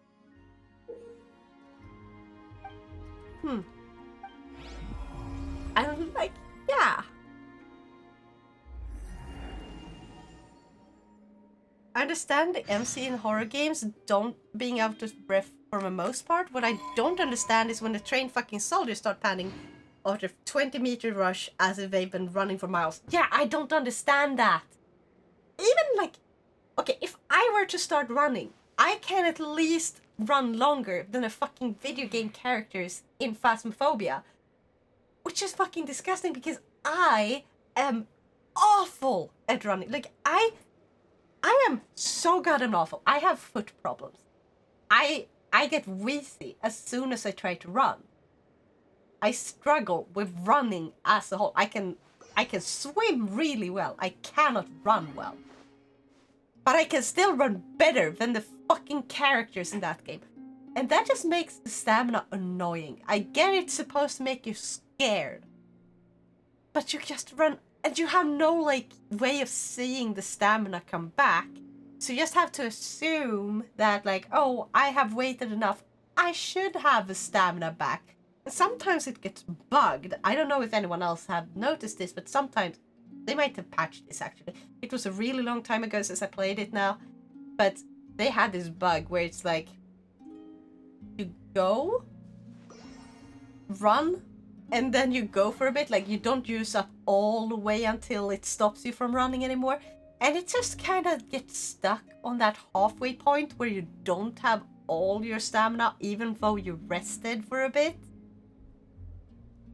I'm like, yeah. I understand the MC in horror games don't being out of breath for the most part. What I don't understand is when the trained fucking soldiers start panning after 20-meter rush as if they've been running for miles. Yeah, I don't understand that. Even like, okay, if I were to start running, I can at least run longer than the fucking video game characters in Phasmophobia. Which is fucking disgusting, because I am awful at running. Like, I am so goddamn awful. I have foot problems. I get wheezy as soon as I try to run. I struggle with running as a whole. I can I can swim really well. I cannot run well. But I can still run better than the fucking characters in that game. And that just makes the stamina annoying. I get it's supposed to make you scared. But you just run, and you have no, like, way of seeing the stamina come back. So you just have to assume that, like, oh, I have waited enough. I should have the stamina back. And sometimes it gets bugged. I don't know if anyone else have noticed this, but sometimes they might have patched this, actually. It was a really long time ago since I played it now. But they had this bug where it's like, you go, run, and then you go for a bit, like you don't use up all the way until it stops you from running anymore. And it just kind of gets stuck on that halfway point where you don't have all your stamina, even though you rested for a bit.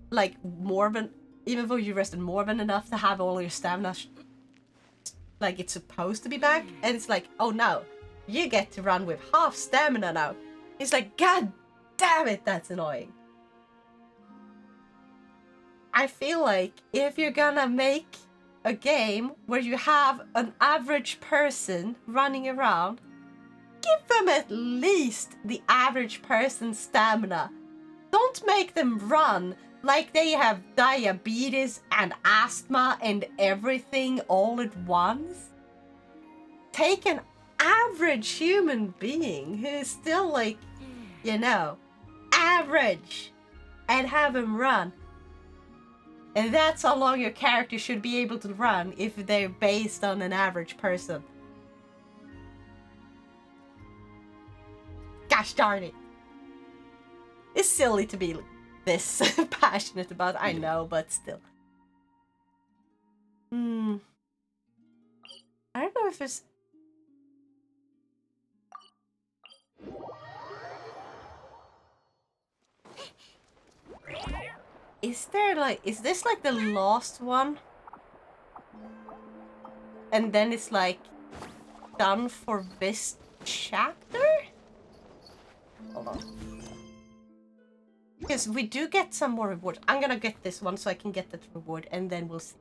Like, even though you rested more than enough to have all your stamina, like it's supposed to be back. And it's like, oh no, you get to run with half stamina now. It's like, god damn it, that's annoying. I feel like if you're gonna make a game where you have an average person running around, give them at least the average person's stamina. Don't make them run like they have diabetes and asthma and everything all at once. Take an average human being who is still, like, you know, average, and have him run. And that's how long your character should be able to run if they're based on an average person. Gosh darn it. It's silly to be this passionate about, I know, but still. I don't know if there's... Is this like the last one? And then it's like done for this chapter? Hold on. Because we do get some more rewards. I'm gonna get this one so I can get that reward, and then we'll see.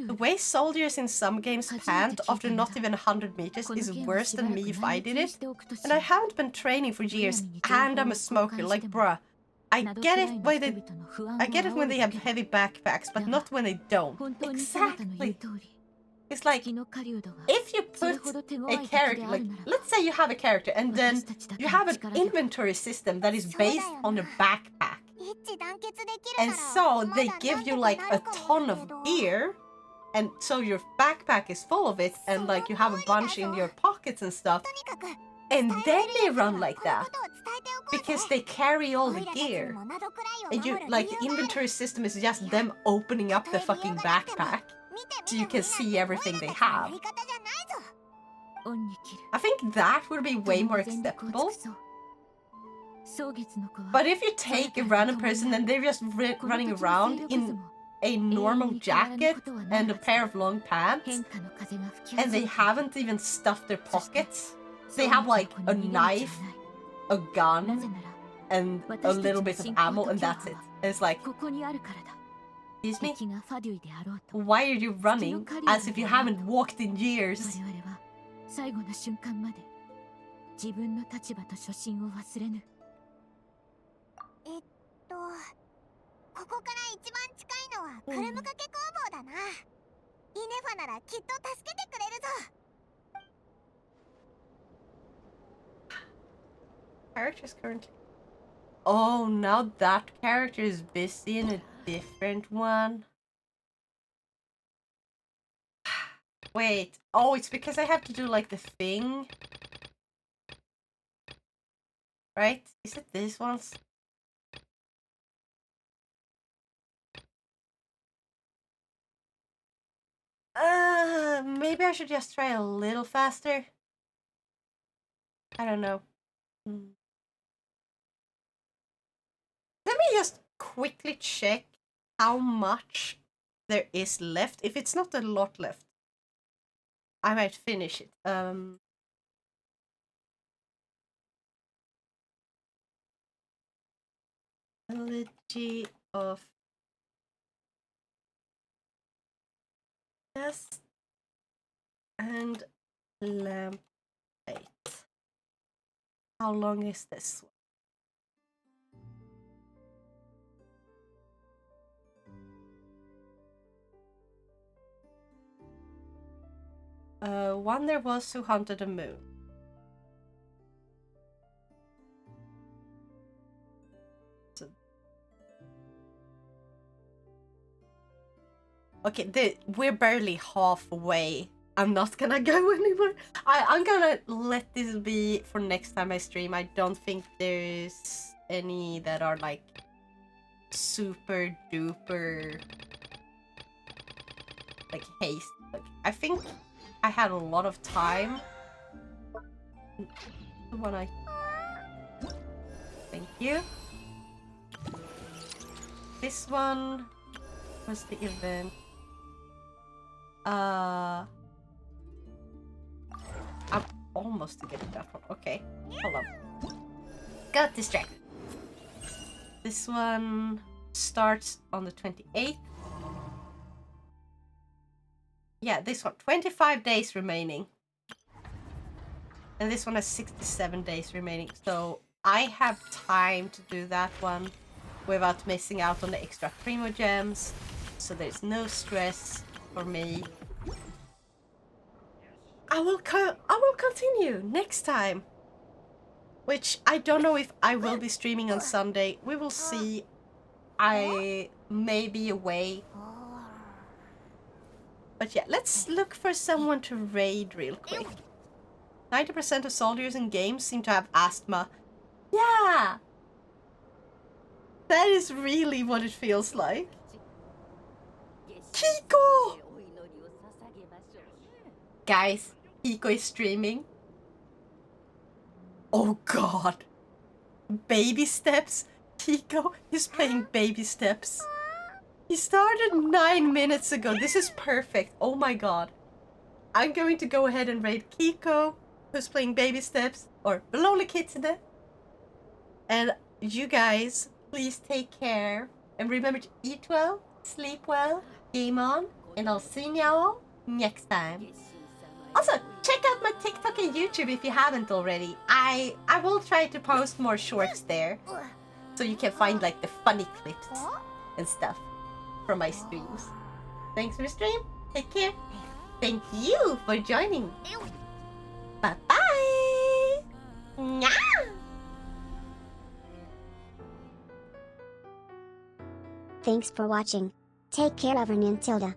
The way soldiers in some games pant after not even 100 meters is worse than me if I did it. And I haven't been training for years, and I'm a smoker, like bruh. I get it when they have heavy backpacks, but not when they don't. Exactly. It's like, if you put a character, like, let's say you have a character and then you have an inventory system that is based on a backpack. And so they give you like a ton of gear, and so your backpack is full of it, and like you have a bunch in your pockets and stuff. And then they run like that because they carry all the gear. And you, like, the inventory system is just them opening up the fucking backpack so you can see everything they have. I think that would be way more acceptable. But if you take a random person and they're just running around in a normal jacket and a pair of long pants, and they haven't even stuffed their pockets, they have like a knife, a gun, and a little bit of ammo, and that's it. And it's like, excuse me? Why are you running as if you haven't walked in years? ここから一番近いのはクルム掛け工房だな。イネファならきっと助けてくれるぞ。Characters currently. Oh, now that character is busy in a different one. Wait. Oh, it's because I have to do like the thing. Right? Is it this one's? Maybe I should just try a little faster. I don't know. Let me just quickly check how much there is left. If it's not a lot left, I might finish it. A Effigy of Yes and lamp 8. How long is this one? One there was who hunted the moon. Okay, we're barely halfway. I'm not gonna go anywhere. I'm gonna let this be for next time I stream. I don't think there's any that are like super duper like haste. Like, I think I had a lot of time. When I thank you. This one was the event. I'm almost to get that one. Okay, hold on. Got distracted. This one starts on the 28th. Yeah, this one, 25 days remaining. And this one has 67 days remaining. So I have time to do that one without missing out on the extra Primo Gems. So there's no stress for me. I will continue next time. Which I don't know if I will be streaming on Sunday. We will see. I may be away. But yeah, let's look for someone to raid real quick. 90% of soldiers in games seem to have asthma. Yeah! That is really what it feels like. Kiko! Guys, Kiko is streaming. Oh god. Baby Steps. Kiko is playing Baby Steps. He started 9 minutes ago. This is perfect. Oh my god. I'm going to go ahead and raid Kiko, who's playing Baby Steps, or the Lonely Kitsune. And you guys, please take care. And remember to eat well, sleep well, game on, and I'll see y'all next time. Also, check out my TikTok and YouTube if you haven't already. I will try to post more shorts there, so you can find like the funny clips and stuff from my streams. Thanks for the stream. Take care. Thank you for joining. Bye-bye. Thanks for watching. Take care, Lover Nintilda.